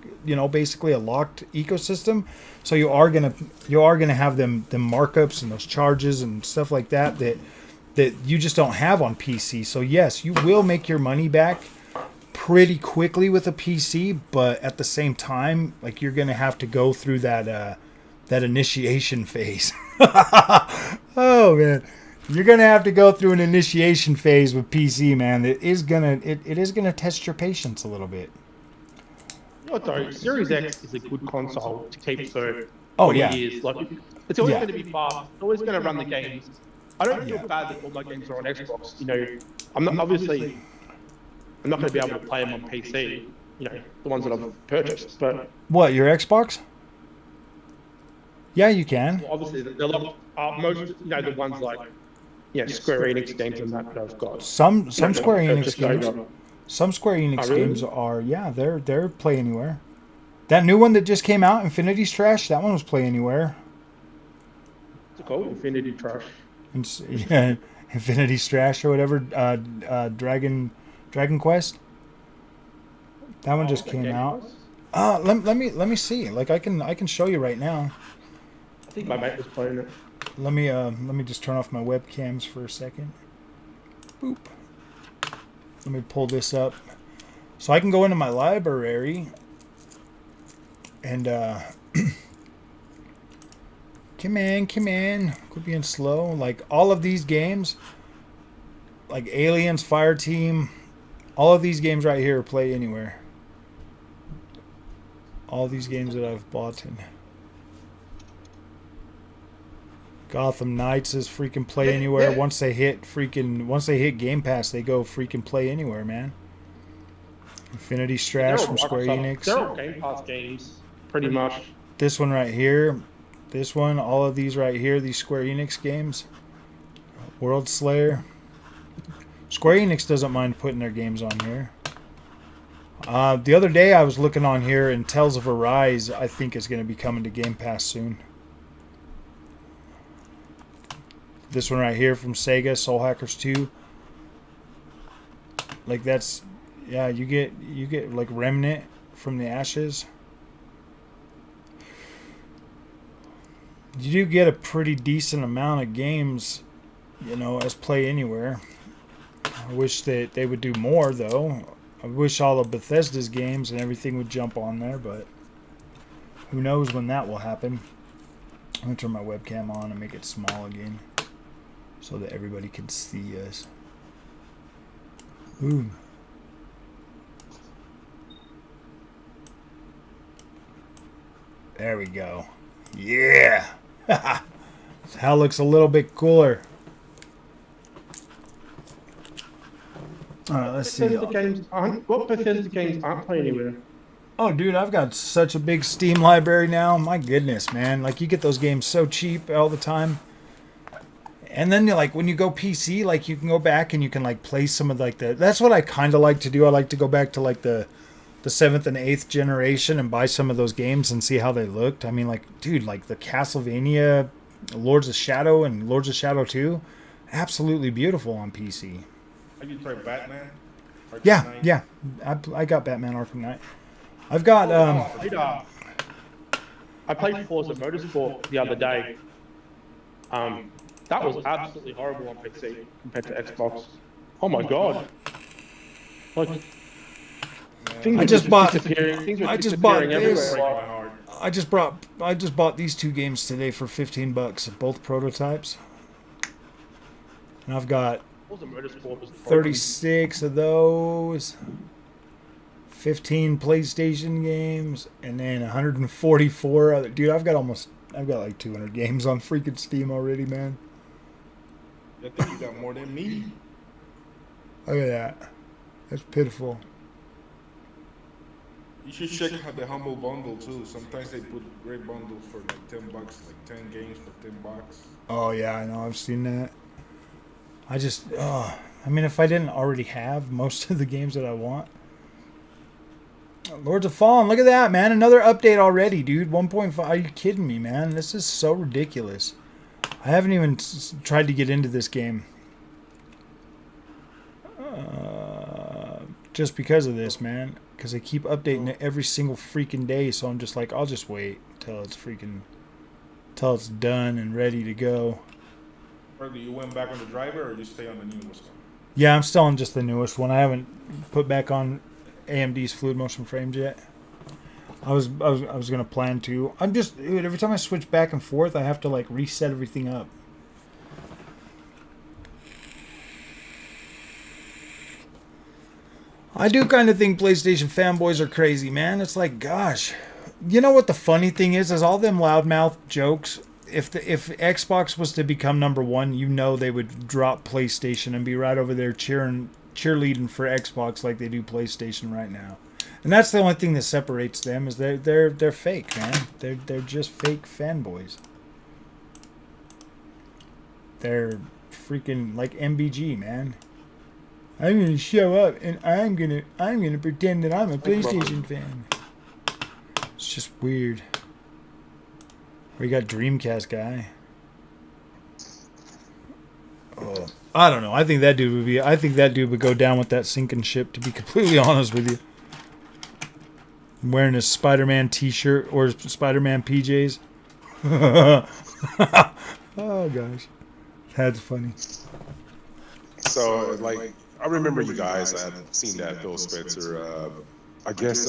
basically a locked ecosystem. So you are gonna have them markups and those charges and stuff like that you just don't have on PC. So yes, you will make your money back pretty quickly with a PC, but at the same time, like, you're gonna have to go through that initiation phase. Oh man, you're gonna have to go through an initiation phase with PC, man. It is gonna test your patience a little bit. Though, Series X is a good console to keep for 20 years. Like, it's always going to be fast. It's always going to run the games. I don't feel bad that all my games are on Xbox. I'm not going to be able to play them on PC. The ones that I've purchased. But what, your Xbox? Yeah, you can. Well, obviously, they're most the ones like Square Enix games and that I've got. Some Square Enix games. Some Square Enix games are, they're Play Anywhere. That new one that just came out, Infinity Trash, that one was Play Anywhere. What's it called? Infinity Trash. Yeah, Infinity Trash or whatever. Dragon Quest. That one just came out. Let me see. Like, I can show you right now. I think my mate was playing it. Let me just turn off my webcams for a second. Boop. Let me pull this up. So I can go into my library and come in. Quit being slow. Like, all of these games, like Aliens, Fireteam, all of these games right here Play Anywhere. All these games that I've bought in. Gotham Knights is freaking Play Anywhere. Once they hit Game Pass, they go freaking Play Anywhere, man. Infinity Strash from Square Enix. They're all Game Pass games, pretty much. This one right here. This one, all of these right here, these Square Enix games. World Slayer. Square Enix doesn't mind putting their games on here. The other day I was looking on here, and Tales of Arise, I think, is going to be coming to Game Pass soon. This one right here from Sega, Soul Hackers 2. Like, that's, yeah, you get like Remnant from the Ashes. You do get a pretty decent amount of games, as Play Anywhere. I wish that they would do more, though. I wish all of Bethesda's games and everything would jump on there, but who knows when that will happen. I'm going to turn my webcam on and make it small again so that everybody can see us. Ooh. There we go. Yeah! That looks a little bit cooler. Alright, let's see. What Bethesda games aren't Play Anywhere? Oh, dude, I've got such a big Steam library now. My goodness, man. Like, you get those games so cheap all the time. And then, like, when you go PC, like, you can go back and you can, like, play some of, like, that's what I kind of like to do. I like to go back to, like, the 7th and 8th generation and buy some of those games and see how they looked. I mean, like, dude, like, the Castlevania, Lords of Shadow, and Lords of Shadow 2, absolutely beautiful on PC. Have you played Batman? Yeah. I got Batman Arkham Knight. I've got I played Forza Motorsport the other day. That was absolutely horrible on PC compared to Xbox. Oh my god! Like, things I were just bought. disappearing. Things were I just bought disappearing this. everywhere. My heart. I just bought these two games today for $15, both prototypes. And I've got Forza Motorsport was 36 of those, 15 PlayStation games, and then 144 other. Dude, I've got like 200 games on freaking Steam already, man. I think you got more than me. Look at that. That's pitiful. You should check out the Humble Bundle too. Sometimes they put great bundles for like $10, like 10 games for $10. Oh yeah, I know. I've seen that. I mean, if I didn't already have most of the games that I want. Lords of Fallen, look at that, man. Another update already, dude. 1.5. Are you kidding me, man? This is so ridiculous. I haven't even tried to get into this game. Just because of this, man. Because they keep updating it every single freaking day. So I'm just like, I'll just wait till it's done and ready to go. Or do you went back on the driver or you stay on the newest one? Yeah, I'm still on just the newest one. I haven't put back on AMD's fluid motion frames yet. I was gonna plan to. Dude, every time I switch back and forth, I have to like reset everything up. I do kind of think PlayStation fanboys are crazy, man. It's like, gosh, you know what the funny thing is all them loudmouth jokes. If Xbox was to become number one, you know they would drop PlayStation and be right over there cheerleading for Xbox like they do PlayStation right now. And that's the only thing that separates them is they're fake, man. They're just fake fanboys. They're freaking like MBG, man. I'm gonna show up and I'm gonna pretend that I'm a PlayStation fan. It's just weird. We got Dreamcast guy. Oh, I don't know. I think that dude would go down with that sinking ship. To be completely honest with you, wearing his Spider-Man T-shirt or Spider-Man PJs. Oh gosh, that's funny. So, like, I remember you guys had seen that Phil Spencer. I guess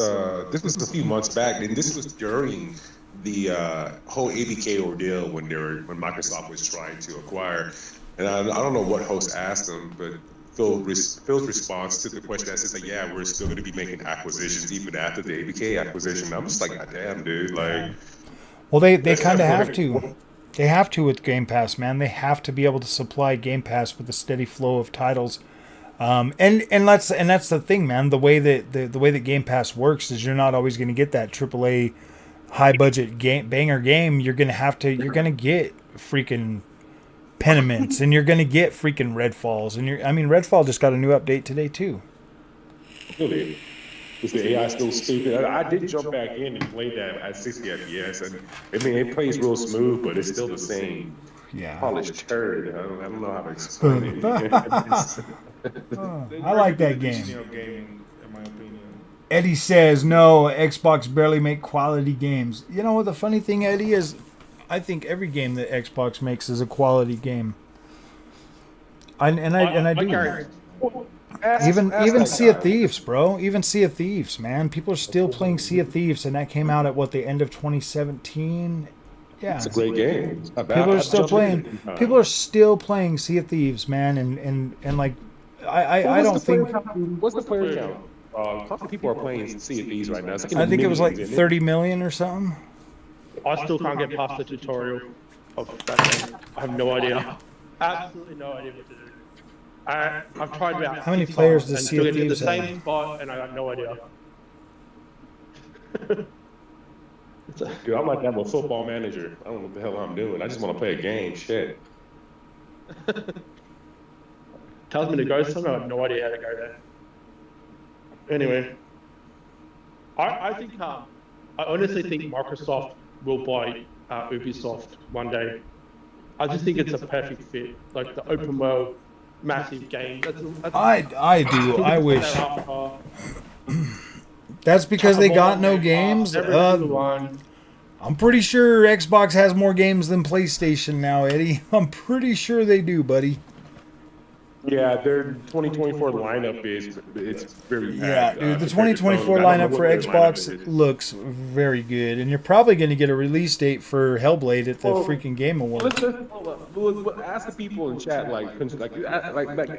this was a few months back, and this was during the whole ABK ordeal when Microsoft was trying to acquire. And I don't know what host asked him, but Phil's response to the question that says, like, yeah, we're still going to be making acquisitions even after the ABK acquisition. I'm just like, God damn, dude. Like, well, they kind of have to. They have to with Game Pass, man. They have to be able to supply Game Pass with a steady flow of titles. And that's the thing, man. The way that Game Pass works is you're not always going to get that AAA high budget banger game. You're going to get freaking Peniments, and you're going to get freaking Redfalls, and Redfall just got a new update today too. really? Is the AI still stupid? I did jump back in and play that at 60 FPS, and I mean, it plays real smooth, but it's still the same polished turd. I don't know how to explain it. I like that game. Gaming, in my opinion. Eddie says, no, Xbox barely make quality games. You know what the funny thing, Eddie, is I think every game that Xbox makes is a quality game. I do. Even Sea of Thieves, bro. Even Sea of Thieves, man. People are still playing Sea of Thieves, and that came out at the end of 2017. Yeah, it's a great game. People are still playing. People are still playing Sea of Thieves, man, and like, I don't think. What's the player count? How many people are playing Sea of Thieves right now? I think it was like 30 million or something. I still can't get past the tutorial of that game. I have no idea. Absolutely no idea what to do. I've tried about. How many players does Sea of Thieves Thieves the same have? spot, and I have no idea. Dude, I'm like that with Football Manager. I don't know what the hell I'm doing. I just want to play a game. Shit. Tells me to go somewhere. I have no idea how to go there. Anyway, I think I honestly think Microsoft will buy Ubisoft one day. I just think it's a perfect fit, like the open world, massive game. I do. I wish. That's because they got no games. Every single one. I'm pretty sure Xbox has more games than PlayStation now, Eddie. I'm pretty sure they do, buddy. Yeah, their 2024 lineup it's very Yeah, packed. dude, the compared to 2024 Sony. I don't know lineup what for their lineup Xbox is. looks very good, and you're probably going to get a release date for Hellblade at the Well, freaking Game Awards. Ask the people in chat, like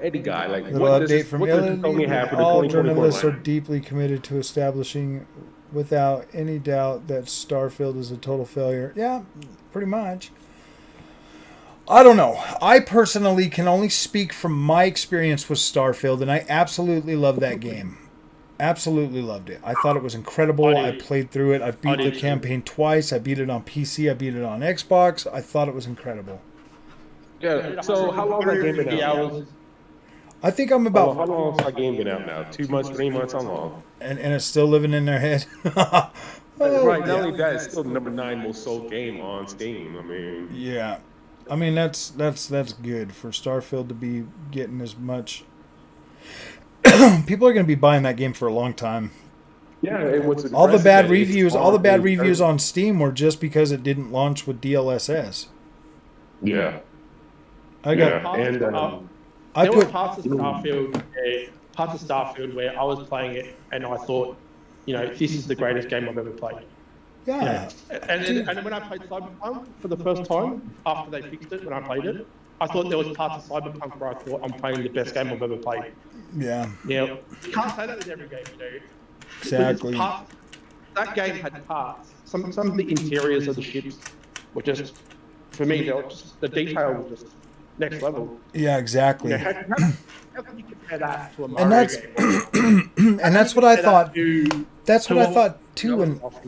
Eddie guy, like Little what update from does Sony have for the all 2024 journalists are lineup? deeply committed to establishing without any doubt that Starfield is a total failure. Yeah, pretty much. I don't know. I personally can only speak from my experience with Starfield, and I absolutely love that game. Absolutely loved it. I thought it was incredible. I played through it. I've beat the campaign twice. I beat it on PC. I beat it on Xbox. I thought it was incredible. Yeah. So how long has that game been out? I think I'm How about, long has that game been out now? 2 months, 3 months? How long? and it's still living in their head. Right. Not only that, it's still the number 9 most sold game on Steam. I mean, Yeah, I mean that's good for Starfield to be getting as much. People are going to be buying that game for a long time. yeah. And what's All the impressive bad is reviews, all the on- bad reviews on Steam were just because it didn't launch with DLSS. Yeah. I got, Yeah. And I There were put, parts of Starfield where I was playing it and I thought, this is the greatest game I've ever played. yeah, And then when I played Cyberpunk for the first time, after they fixed it, when I played it, I thought there was parts of Cyberpunk where I thought I'm playing the best game I've ever played. yeah, You can't say that with every game, exactly. That game had parts. Some of the interiors of the ships were just, for me, the detail was just next level. Yeah, exactly. How can you compare that to a Mario And that's game? and that's what I thought. To- That's what to I thought too. what-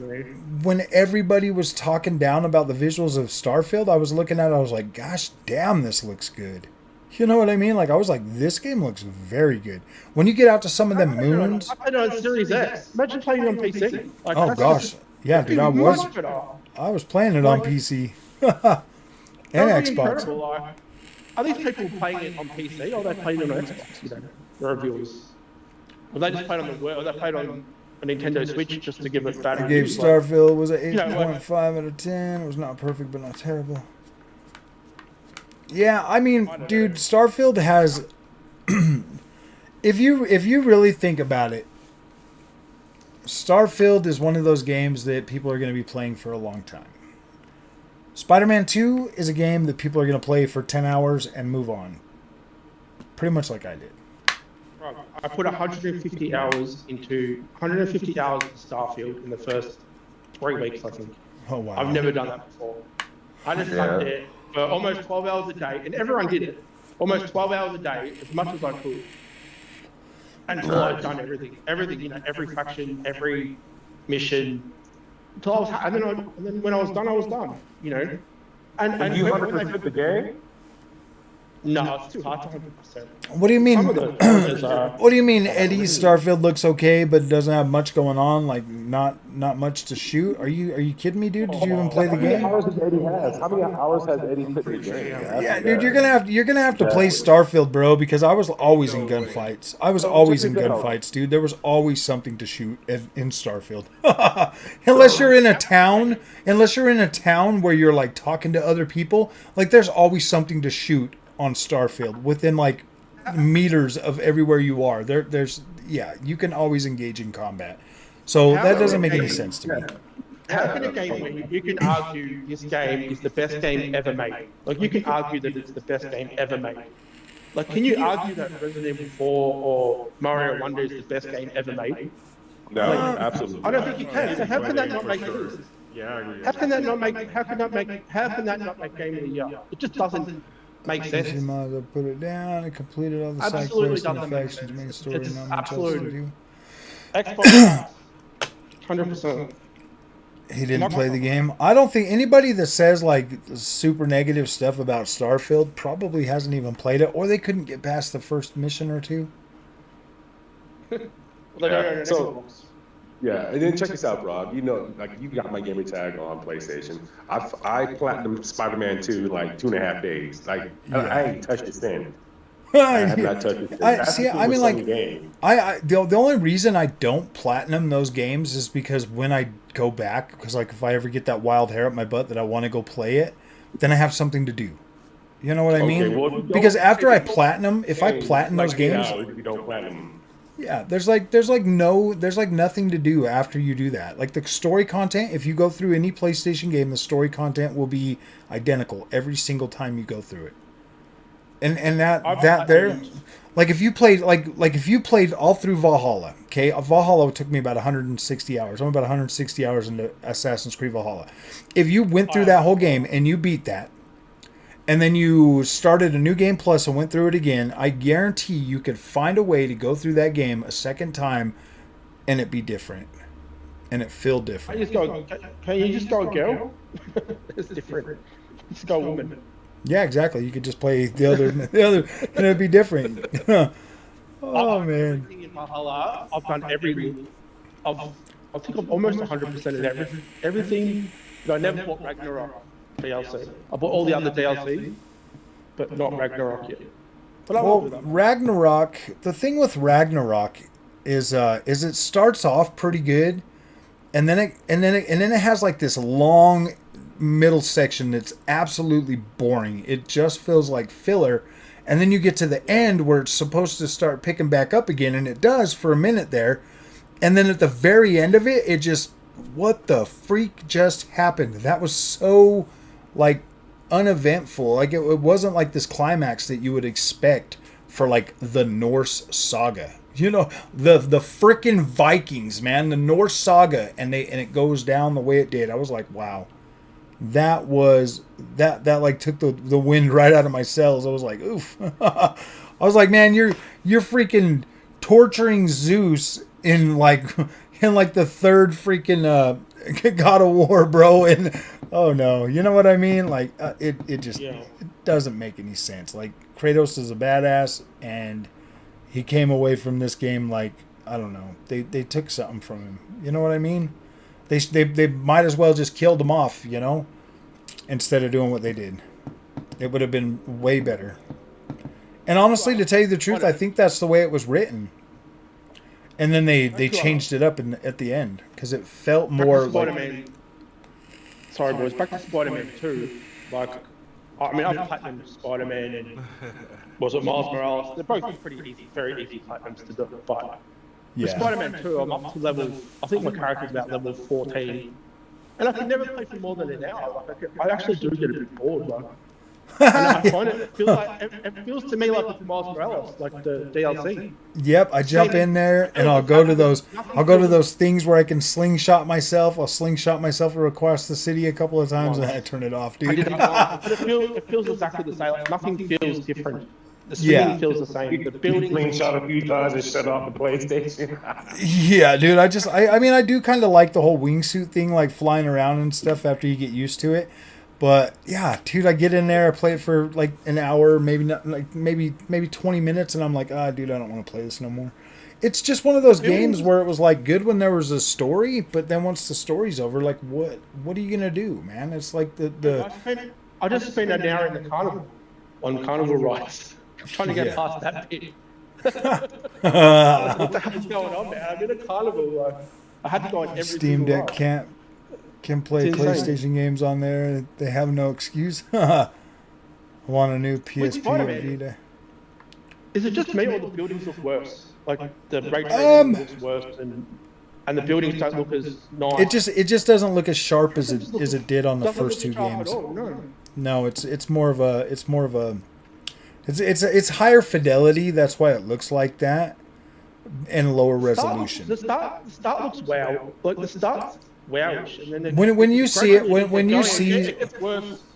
When everybody was talking down about the visuals of Starfield, I was looking at it, I was like, gosh damn, this looks good. You know what I mean? Like, I was like, this game looks very good. When you get out to some of them moons, I played it on Series X. Imagine playing it on PC. Like, oh that's gosh, just- yeah, dude, I much better. was playing it on PC and That'd be Xbox. incredible, like, are these people playing it on PC or are they playing it on Xbox? The reviewers. Or they just played on the Wii, or they played on a Nintendo Switch just to give it bad I gave reviews. Like, Starfield was an You know, 8.5 out of 10. It was not perfect, but not terrible. Yeah, I mean, dude, Starfield has. if you really think about it, Starfield is one of those games that people are going to be playing for a long time. Spider-Man 2 is a game that people are going to play for 10 hours and move on. Pretty much like I did. I put 150 hours into Starfield in the first 3 weeks, I think. Oh, wow. I've never done that before. I just sat there for almost 12 hours a day, and everyone did it. Almost 12 hours a day, as much as I could. Until I'd done everything, every faction, every mission. Until I was, and then when I was done, And you when 100% the game? No, it's too hard to 100%. What do you mean? Some of the areas are. What do you mean, Eddie? Starfield looks okay, but doesn't have much going on. Like not much to shoot. Are you kidding me, dude? Did you even play the How many game? hours does Eddie has? How many hours has Eddie put in the game? Yeah, dude, you're gonna have to play Starfield, bro, because I was always in gunfights. I was always in gunfights, dude. There was always something to shoot in Starfield. Unless you're in a town where you're like talking to other people, like there's always something to shoot on Starfield within like meters of everywhere you are. You can always engage in combat. So that doesn't make any sense to me. How can a game where you can argue this game is the best game ever made? Like, you can argue that it's the best game ever made. Like, can you argue that Resident Evil 4 or Mario Wonder is the best game ever made? No, absolutely. I don't think you can. So how can that not make the list? Yeah, I agree. How can that not make game of the year? It just doesn't make You sense. might as well put it down and completed all the side Absolutely quests and doesn't make factions, sense. main story, It's not much else to absolute. do. Xbox, 100%. He didn't play the game. I don't think anybody that says like super negative stuff about Starfield probably hasn't even played it, or they couldn't get past the first mission or two. Yeah, and then check this out, Rob. You know, like you got my gamer tag on PlayStation. I platinum Spider-Man 2 like 2.5 days. Like I ain't touched it since. I have not touched it. That's the thing I with mean, some like, games. the only reason I don't platinum those games is because when I go back, because like if I ever get that wild hair up my butt that I want to go play it, then I have something to do. You know what I mean? Well, Because after I platinum, if I platinum those games, you don't platinum. yeah, there's nothing to do after you do that. Like the story content, if you go through any PlayStation game, the story content will be identical every single time you go through it. And that there, like if you played if you played all through Valhalla, okay, Valhalla took me about 160 hours. I'm about 160 hours into Assassin's Creed Valhalla. If you went through that whole game and you beat that, and then you started a new game plus and went through it again, I guarantee you could find a way to go through that game a second time and it be different. And it feel different. Can you just go a girl? It's different. Just go a woman. Yeah, exactly. You could just play the other and it'd be different. Oh man. Everything in Valhalla, I've done every. I think I'm almost 100% in everything. But I never bought Ragnarok DLC. I bought all the other DLC, but not Ragnarok yet. But I will do that. Ragnarok. The thing with Ragnarok is it starts off pretty good, and then it has like this long middle section that's absolutely boring. It just feels like filler, and then you get to the end where it's supposed to start picking back up again, and it does for a minute there, and then at the very end of it, it just, what the freak just happened? That was so like uneventful. Like it wasn't like this climax that you would expect for like the Norse saga. You know, the frickin' Vikings, man, the Norse saga, and it goes down the way it did. I was like, wow. That like took the wind right out of my sails. I was like, oof. I was like, man, you're freaking torturing Zeus in like the third freaking God of War, bro. And oh no, you know what I mean? Like it just it doesn't make any sense. Like Kratos is a badass, and he came away from this game like, I don't know. They took something from him. You know what I mean? They might as well just killed him off, you know, instead of doing what they did. It would have been way better. And honestly, to tell you the truth, I think that's the way it was written. And then they changed it up at the end because it felt more like. Sorry, boys. Back to Spider-Man 2. Like, I mean, I've platinumed Spider-Man and was it Miles Morales? They're both pretty easy, very easy platinums to do. But Yeah. with Spider-Man 2, I'm up to level. I think my character's about level 14, and I can never play for more than an hour. Like, I actually do get a bit bored. Like, and I find it feels to me like it's Miles Morales, like the DLC. Yep, I jump in there and I'll go to those things where I can slingshot myself. I'll slingshot myself across the city a couple of times and I turn it off, dude. But it feels exactly the same. Like, nothing feels different. The swinging feels the same. The building Slingshot a few times and shut off the PlayStation. Yeah, dude. I mean, I do kind of like the whole wingsuit thing, like flying around and stuff after you get used to it. But yeah, dude, I get in there, I play it for like an hour, maybe 20 minutes, and I'm like, dude, I don't want to play this no more. It's just one of those games where it was like good when there was a story, but then once the story's over, like what are you gonna do, man? It's like the. I just spent an hour in the carnival on carnival rides, trying to get past that bit. What the hell's going on, man? I'm in a carnival. Like, I had to go on every Steam Deck ride. can play PlayStation games on there. They have no excuse. I want a new PSP or Vita. Is it just me or the buildings look worse? Like the ray tracing looks worse, and the buildings don't look as nice. It just doesn't look as sharp as it did on the first two games. No, it's more of a it's higher fidelity. That's why it looks like that, and lower resolution. The start looks wow. Like the start's wowish, and then when you see it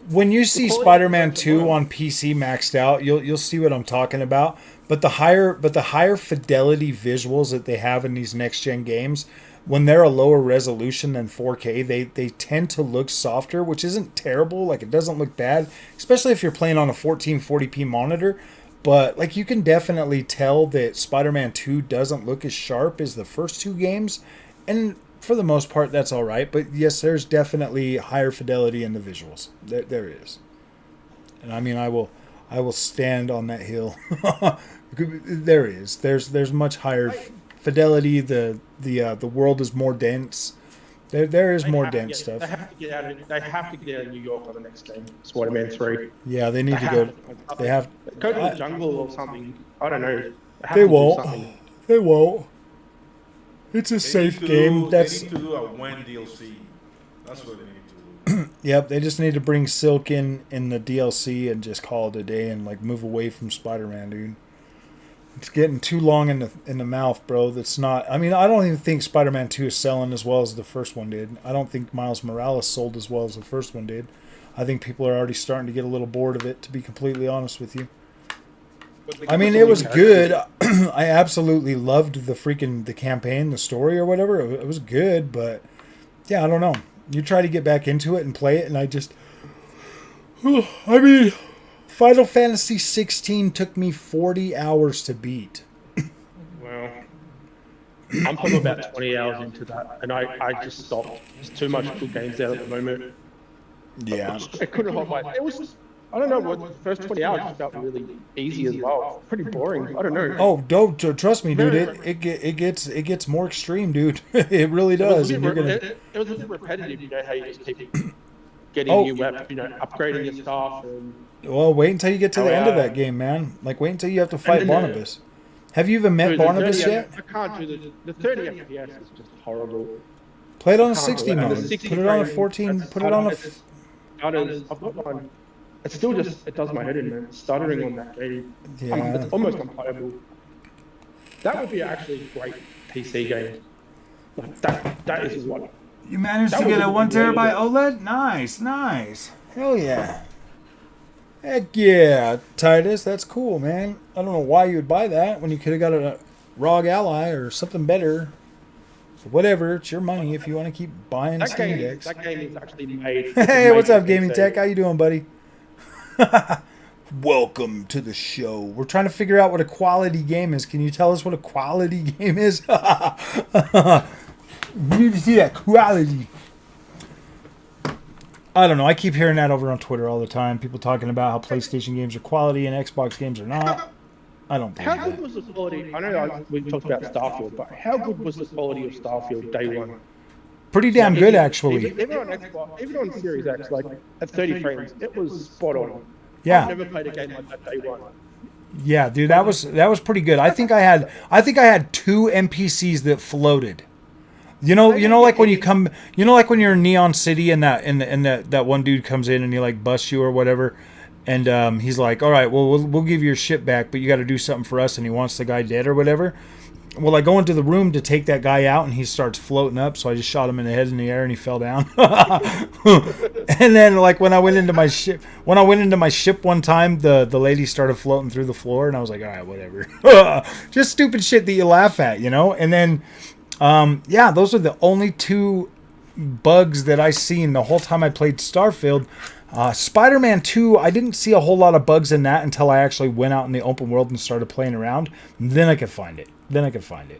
when you see Spider-Man 2 on PC maxed out, you'll see what I'm talking about. But the higher fidelity visuals that they have in these next gen games, when they're a lower resolution than 4K, they tend to look softer, which isn't terrible. Like, it doesn't look bad, especially if you're playing on a 1440p monitor. But like, you can definitely tell that Spider-Man 2 doesn't look as sharp as the first two games, and for the most part, that's all right. But yes, there's definitely higher fidelity in the visuals. There is. And I mean, I I will stand on that hill. There is. There's much higher fidelity. The world is more dense. There is more dense stuff. They have to get out of. They have to get out of New York on the next game, Spider-Man 3. Yeah, they need to go. They have. Go to the jungle or something. I don't know. They won't. They won't. It's a safe game. They need to do a WAN DLC. That's what they need to do. Yep, they just need to bring Silk in the DLC and just call it a day and like move away from Spider-Man, dude. It's getting too long in the mouth, bro. That's not. I mean, I don't even think Spider-Man 2 is selling as well as the first one did. I don't think Miles Morales sold as well as the first one did. I think people are already starting to get a little bored of it, to be completely honest with you. I mean, it was good. I absolutely loved the campaign, the story or whatever. It was good, but yeah, I don't know. You try to get back into it and play it, and I just, I mean, Final Fantasy 16 took me 40 hours to beat. Well, I'm probably about 20 hours into that, and I just stopped. There's too much good games out at the moment. Yeah. I couldn't hold my. It was. I don't know what the first 20 hours just felt really easy as well. Pretty boring. I don't know. Oh, don't trust me, dude. It gets more extreme, dude. It really does. It was a bit repetitive. You know how you just keep getting new weapons, upgrading your stuff. And, well, wait until you get to the end of that game, man. Like, wait until you have to fight Barnabas. Have you even met Barnabas yet? I can't do the 30 FPS is just horrible. Play it on a 60 mode. Put it on a 14. Put it on a. I've got one. It's still just, it does my head in, man. Stuttering on that game. Yeah. It's almost unplayable. That would be actually a great PC game. Like that is what. You managed to get a 1 terabyte OLED? Nice. Hell yeah. Heck yeah, Titus. That's cool, man. I don't know why you would buy that when you could have got a ROG Ally or something better. So whatever, it's your money if you want to keep buying Steam Decks. That game is actually made. Hey, what's up, Gaming Tech? How you doing, buddy? Welcome to the show. We're trying to figure out what a quality game is. Can you tell us what a quality game is? We need to see that quality. I don't know. I keep hearing that over on Twitter all the time. People talking about how PlayStation games are quality and Xbox games are not. I don't believe How good was the quality? I know we talked about Starfield, but how good was the quality of Starfield day one? Pretty damn good, actually. Even on Xbox, even on Series X, like at 30 frames, it was spot on. Yeah. I've never played a game like that day one. Yeah, dude, that was pretty good. I think I had 2 NPCs that floated. You know, like when you're in Neon City and that one dude comes in and he like busts you or whatever, and he's like, all right, well we'll give you your shit back, but you got to do something for us, and he wants the guy dead or whatever. Well, I go into the room to take that guy out, and he starts floating up. So I just shot him in the head in the air, and he fell down. And then, like when I went into my ship one time, the lady started floating through the floor, and I was like, all right, whatever. Just stupid shit that you laugh at, And then, yeah, those are the only 2 bugs that I seen the whole time I played Starfield. Spider-Man 2, I didn't see a whole lot of bugs in that until I actually went out in the open world and started playing around. Then I could find it.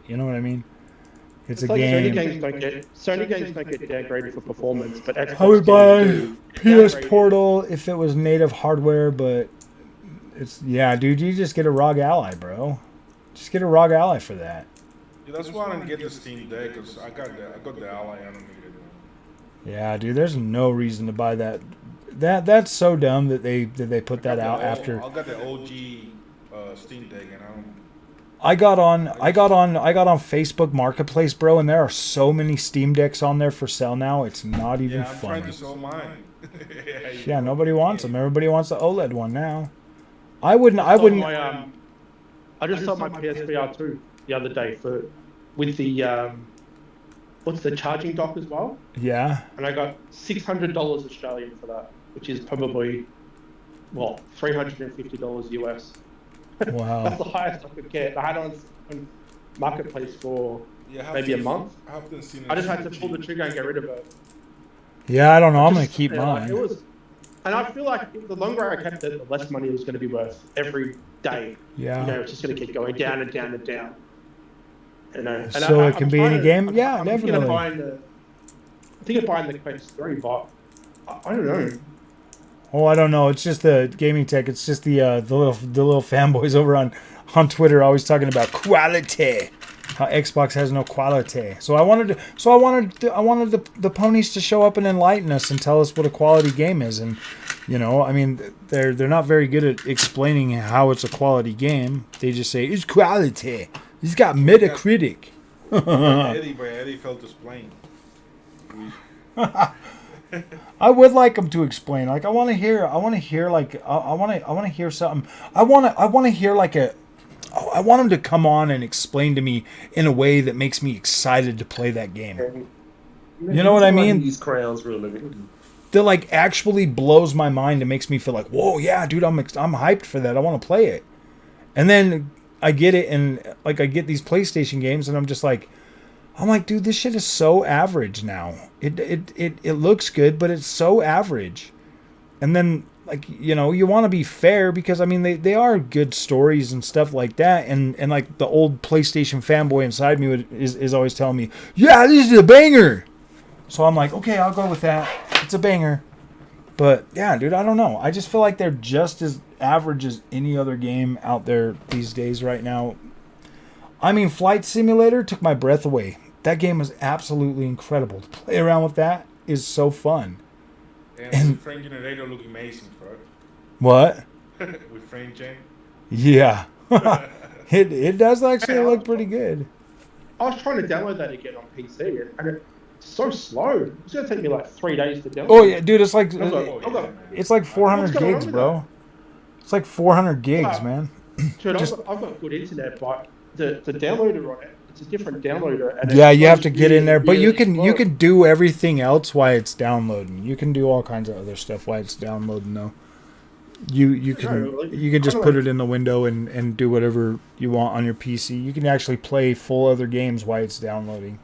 You know what I mean? It's a like game. Sony games don't get downgraded for performance, but Xbox I would buy PS downgraded. Portal if it was native hardware, but dude, you just get a ROG Ally, bro. Just get a ROG Ally for that. Yeah, that's why I didn't get the Steam Deck, because I got the Ally animated. Yeah, dude, there's no reason to buy that. That's so dumb that they put that out after. I got the OG Steam Deck, and I got on Facebook Marketplace, bro, and there are so many Steam Decks on there for sale now. It's not even funny. I'm trying to sell mine. Yeah, nobody wants them. Everybody wants the OLED one now. I wouldn't. I just sold my PSVR 2 the other day with the what's the charging dock as well. Yeah. And I got $600 Australian for that, which is probably $350 US. Wow. That's the highest I could get. I had it on Marketplace for maybe a month. I just had to pull the trigger and get rid of it. Yeah, I don't know. I'm going to keep mine. And I feel like the longer I kept it, the less money it was going to be worth every day. Yeah. It's just going to keep going down and down and down. So it can be any game? Yeah, definitely. I'm thinking of buying the Quest 3, but I don't know. Oh, I don't know. It's just the gaming tech. It's just the little fanboys over on Twitter always talking about quality. How Xbox has no quality. So I wanted the ponies to show up and enlighten us and tell us what a quality game is. And I mean, they're not very good at explaining how it's a quality game. They just say it's quality. He's got Metacritic. Eddie felt explain. I would like them to explain. Like I want to hear like I want to hear something. I want to hear like I want them to come on and explain to me in a way that makes me excited to play that game. You know what I mean? These crowns for a living. That like actually blows my mind and makes me feel like, whoa, yeah, dude, I'm hyped for that. I want to play it. And then I get it, and like I get these PlayStation games, and I'm like, dude, this shit is so average now. It looks good, but it's so average. And then like you want to be fair because I mean they are good stories and stuff like that, and like the old PlayStation fanboy inside me is always telling me, yeah, this is a banger. So I'm like, okay, I'll go with that. It's a banger. But yeah, dude, I don't know. I just feel like they're just as average as any other game out there these days right now. I mean, Flight Simulator took my breath away. That game was absolutely incredible. To play around with that is so fun. And with frame generator look amazing, bro. What? With frame gen. Yeah. it does actually look pretty good. I was trying to download that again on PC, and it's so slow. It's gonna take me like 3 days to download. Oh yeah, dude, it's like It's like 400 gigs, bro. It's like 400 gigs, man. Dude, I've got good internet, but the downloader on it, it's a different downloader. And Yeah, you have to get in there, but really you can slow. do everything else while it's downloading. You can do all kinds of other stuff while it's downloading, though. You can just put it in the window and do whatever you want on your PC. You can actually play full other games while it's downloading.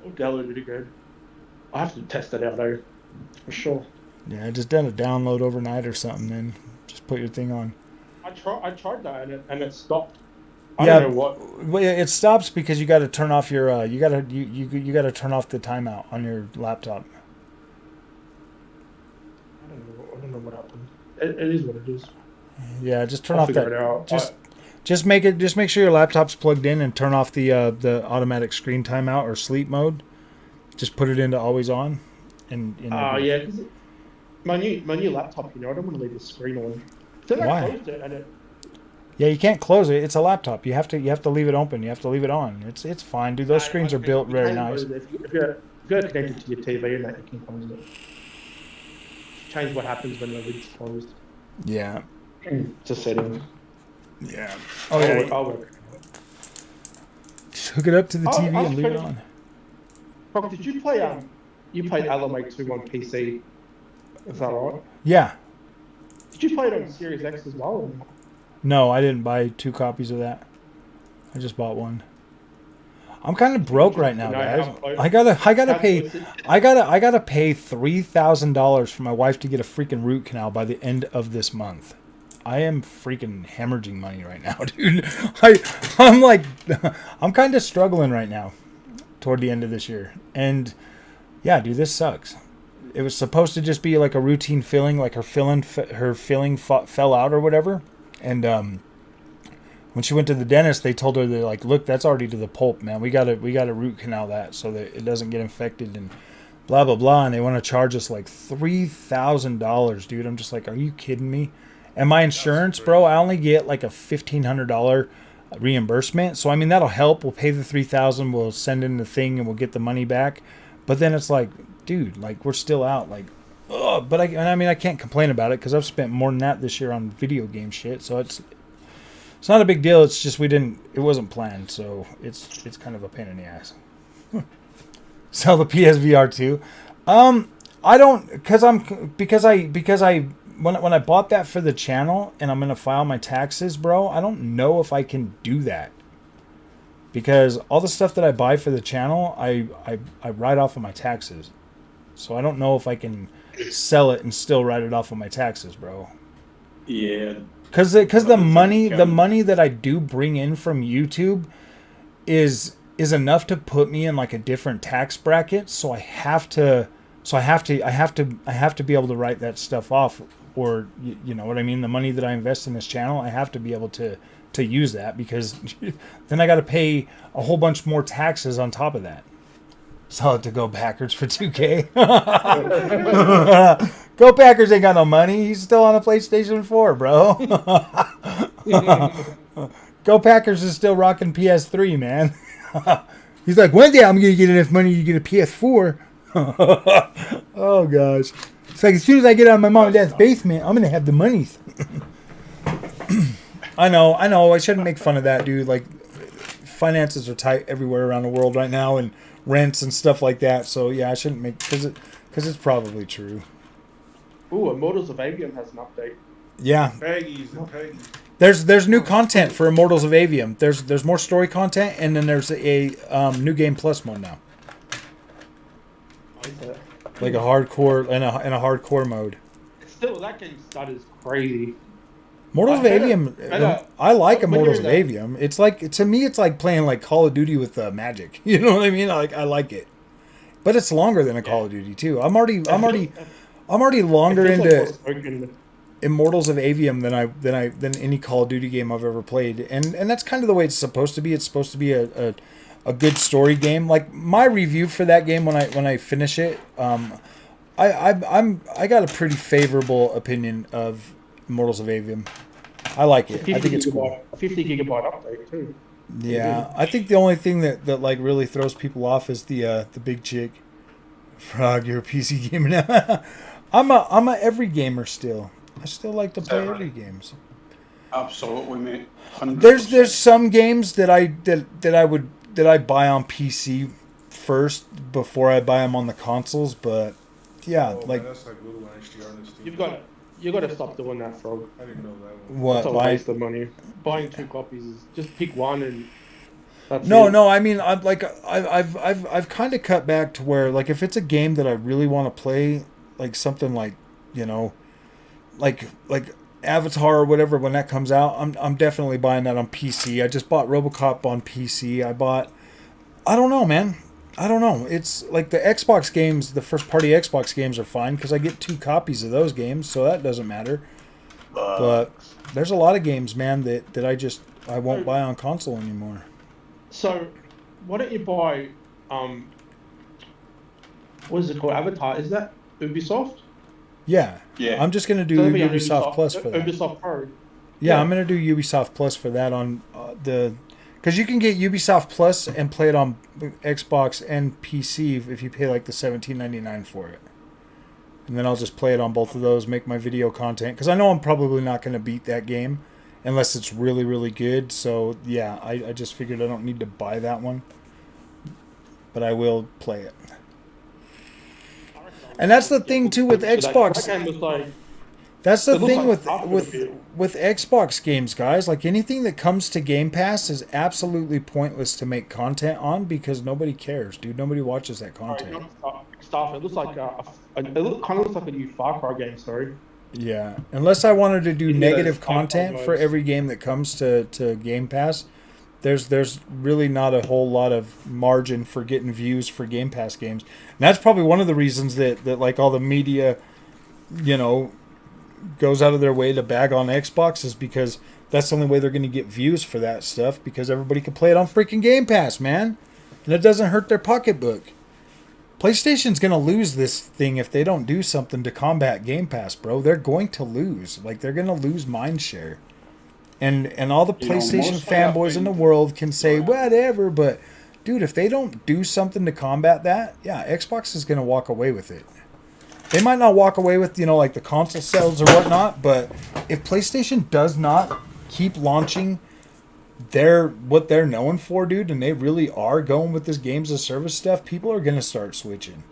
I'll download it again. I have to test it out though, for sure. Yeah, just done a download overnight or something, then just put your thing on. I tried that and it stopped. Yeah, I don't know what. Well, it stops because you got to turn off your you got to turn off the timeout on your laptop. I don't know what happened. It is what it is. Yeah, just turn I'll off figure that. it out. Just make sure your laptop's plugged in and turn off the automatic screen timeout or sleep mode. Just put it into always on. And yeah, 'cause my new laptop, I don't want to leave the screen on. Then Why? I closed it and it. Yeah, you can't close it. It's a laptop. You have to leave it open. You have to leave it on. It's fine, dude. Those screens are built very nice. If you're connected to your TV and that, you can close it. Change what happens when the lid's closed. Yeah. It's a setting. Yeah. Oh yeah. I'll work. Just hook it up to the TV I was and leave it trying- on. Brock, did you play you played Alamate 2 on PC? Is that right? Yeah. Did you play it on Series X as well? Or not? No, I didn't buy 2 copies of that. I just bought one. I'm kind of broke right now, No, guys. how- I gotta pay. close it- I gotta pay $3,000 for my wife to get a freaking root canal by the end of this month. I am freaking hemorrhaging money right now, dude. I'm like, I'm kind of struggling right now, toward the end of this year, and yeah, dude, this sucks. It was supposed to just be like a routine filling, like her filling fell out or whatever, and when she went to the dentist, they told her, they're like, look, that's already to the pulp, man. We gotta root canal that so that it doesn't get infected and blah blah blah. And they want to charge us like $3,000, dude. I'm just like, are you kidding me? And my insurance, bro, I only get like a $1,500 reimbursement. So I mean that'll help. We'll pay the $3,000. We'll send in the thing and we'll get the money back. But then it's like, dude, like we're still out. Like, ugh. But I can't complain about it because I've spent more than that this year on video game shit. So it's not a big deal. It's just it wasn't planned. So it's kind of a pain in the ass. Sell the PSVR 2. I don't, because I when I bought that for the channel and I'm gonna file my taxes, bro, I don't know if I can do that. Because all the stuff that I buy for the channel, I write off of my taxes. So I don't know if I can sell it and still write it off of my taxes, bro. Yeah. Because the money that I do bring in from YouTube is is enough to put me in like a different tax bracket. So I have to be able to write that stuff off, or you know what I mean. The money that I invest in this channel, I have to be able to use that, because then I got to pay a whole bunch more taxes on top of that. So to go Packers for 2K. Go Packers ain't got no money. He's still on a PlayStation 4, bro. Go Packers is still rocking PS3, man. He's like, one day I'm going to get enough money to get a PS4. Oh, gosh. It's like, as soon as I get out of my mom and dad's basement, I'm going to have the monies. I know. I shouldn't make fun of that, dude. Like, finances are tight everywhere around the world right now, and rents and stuff like that. So, yeah, I shouldn't make... Because it's probably true. Ooh, Immortals of Avium has an update. Yeah. Peggy's and Peggy's. There's new content for Immortals of Avium. There's more story content, and then there's a new game plus mode now. Like a hardcore and a hardcore mode. Still, that game started is crazy. Mortals of Avium, I like Immortals of Avium. It's like, to me, it's like playing like Call of Duty with magic. You know what I mean? I like it, but it's longer than a Call of Duty too. I'm already longer into Immortals of Avium than any Call of Duty game I've ever played, and that's kind of the way it's supposed to be. It's supposed to be a good story game. Like my review for that game when I finish it, I got a pretty favorable opinion of Immortals of Avium. I like it. I think it's cool. 50 gigabyte update too. Yeah, I think the only thing that like really throws people off is the big chick. Frog, you're a PC gamer now. I'm a every gamer still. I still like to play every games. Absolutely, mate. 100%. There's some games that I buy on PC first before I buy them on the consoles, but yeah, like man, that's like little actually on this team. You got to stop doing that, Frog. I didn't know that one. what That's a waste of money. Buying 2 copies is just pick one and that's it. No, I mean, I've kind of cut back to where, like, if it's a game that I really want to play, like something like, you know, like Avatar or whatever, when that comes out, I'm definitely buying that on PC. I just bought RoboCop on PC. I don't know, man. I don't know. It's like the Xbox games, the first party Xbox games are fine because I get 2 copies of those games, so that doesn't matter. But there's a lot of games, man, that I won't buy on console anymore. So, why don't you buy, what is it called, Avatar? Is that Ubisoft? Yeah. I'm just going to do Ubisoft Plus for that. Ubisoft Pro. Yeah, I'm going to do Ubisoft Plus for that on because you can get Ubisoft Plus and play it on Xbox and PC if you pay like the $17.99 for it. And then I'll just play it on both of those, make my video content. Because I know I'm probably not going to beat that game unless it's really, really good. So, yeah, I just figured I don't need to buy that one. But I will play it. And that's the thing, too, with Xbox. That game was like... That's the thing with Xbox games, guys. Like, anything that comes to Game Pass is absolutely pointless to make content on because nobody cares, dude. Nobody watches that content. Starfield looks like it kind of looks like a new Far Cry game. Sorry. Yeah, unless I wanted to do negative content for every game that comes to Game Pass, there's really not a whole lot of margin for getting views for Game Pass games. And that's probably one of the reasons that like all the media, you know, goes out of their way to bag on Xbox, is because that's the only way they're going to get views for that stuff, because everybody can play it on freaking Game Pass, man. And it doesn't hurt their pocketbook. PlayStation's going to lose this thing if they don't do something to combat Game Pass, bro. They're going to lose. Like, they're going to lose mind share. And all the PlayStation fanboys in the world can say whatever, but dude, if they don't do something to combat that, yeah, Xbox is going to walk away with it. They might not walk away with, you know, like the console sales or whatnot, but if PlayStation does not keep launching what they're known for, dude, and they really are going with this games as service stuff, people are going to start switching.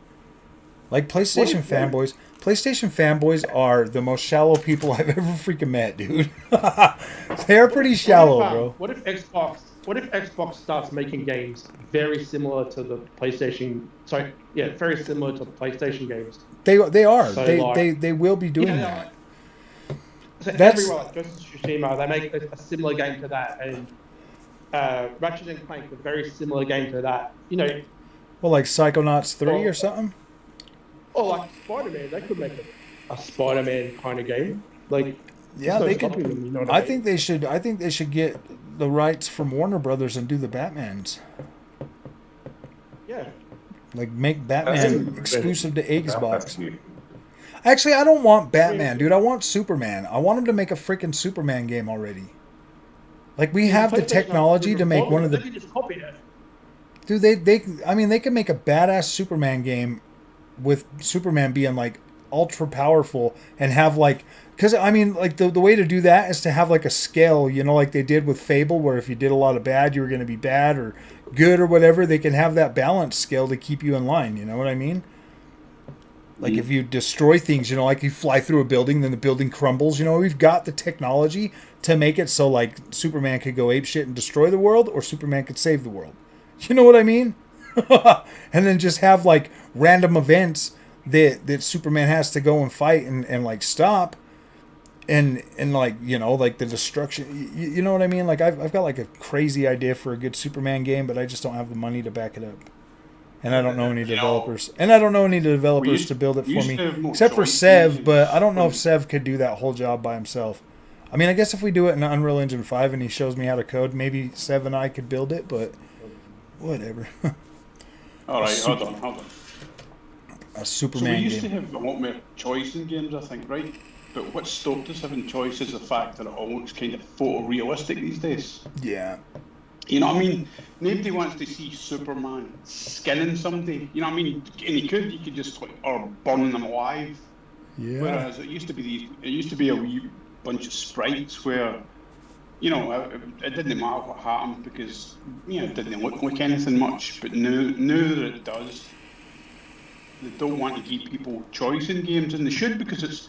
Like PlayStation fanboys are the most shallow people I've ever freaking met, dude. They are pretty shallow, bro. What if Xbox starts making games very similar to the PlayStation? Sorry, yeah, very similar to the PlayStation games. They are. So they will be doing that. So everyone, Ghost of Tsushima, they make a similar game to that, and Ratchet and Clank, a very similar game to that. You know, Well, like Psychonauts 3 or, or something? or like Spider-Man, they could make a Spider-Man kind of game. Like, Yeah, there's no they stopping could. them. You know what I I mean? think they should. I think they should get the rights from Warner Brothers and do the Batmans. Yeah. Like make That's Batman a- exclusive to That's Xbox. cute. Actually, I don't want Batman, dude. I want Superman. I want them to make a freaking Superman game already. Like we have the PlayStation technology to make one of They the. could just copy it. Dude, I mean, they could make a badass Superman game with Superman being like ultra powerful and have like, because I mean, like the way to do that is to have like a scale, you know, like they did with Fable, where if you did a lot of bad, you were going to be bad or good or whatever. They can have that balance scale to keep you in line. You know what I mean? Like if you destroy things, you know, like you fly through a building, then the building crumbles. You know, we've got the technology to make it so like Superman could go apeshit and destroy the world, or Superman could save the world. You know what I mean? And then just have like random events that Superman has to go and fight and like stop, and like, you know, like the destruction. You know what I mean? Like I've got like a crazy idea for a good Superman game, but I just don't have the money to back it up. And I don't know any developers. And I don't know any developers to build it for me. Except for Sev, but I don't know if Sev could do that whole job by himself. I mean, I guess if we do it in Unreal Engine 5 and he shows me how to code, maybe Sev and I could build it, but whatever. All right, hold on. A So we Superman used to game. have a lot more choice in games, I think, right? But what stopped us having choice is the fact that it all looks kind of photorealistic these days. Yeah. You know what I mean? Nobody wants to see Superman skinning somebody. You know what I mean? And you could just like, or burn them alive. Yeah. Whereas it used to be a wee bunch of sprites where, you know, it didn't matter what happened because, you know, it didn't look like anything much. But now that it does, they don't want to give people choice in games, and they should, because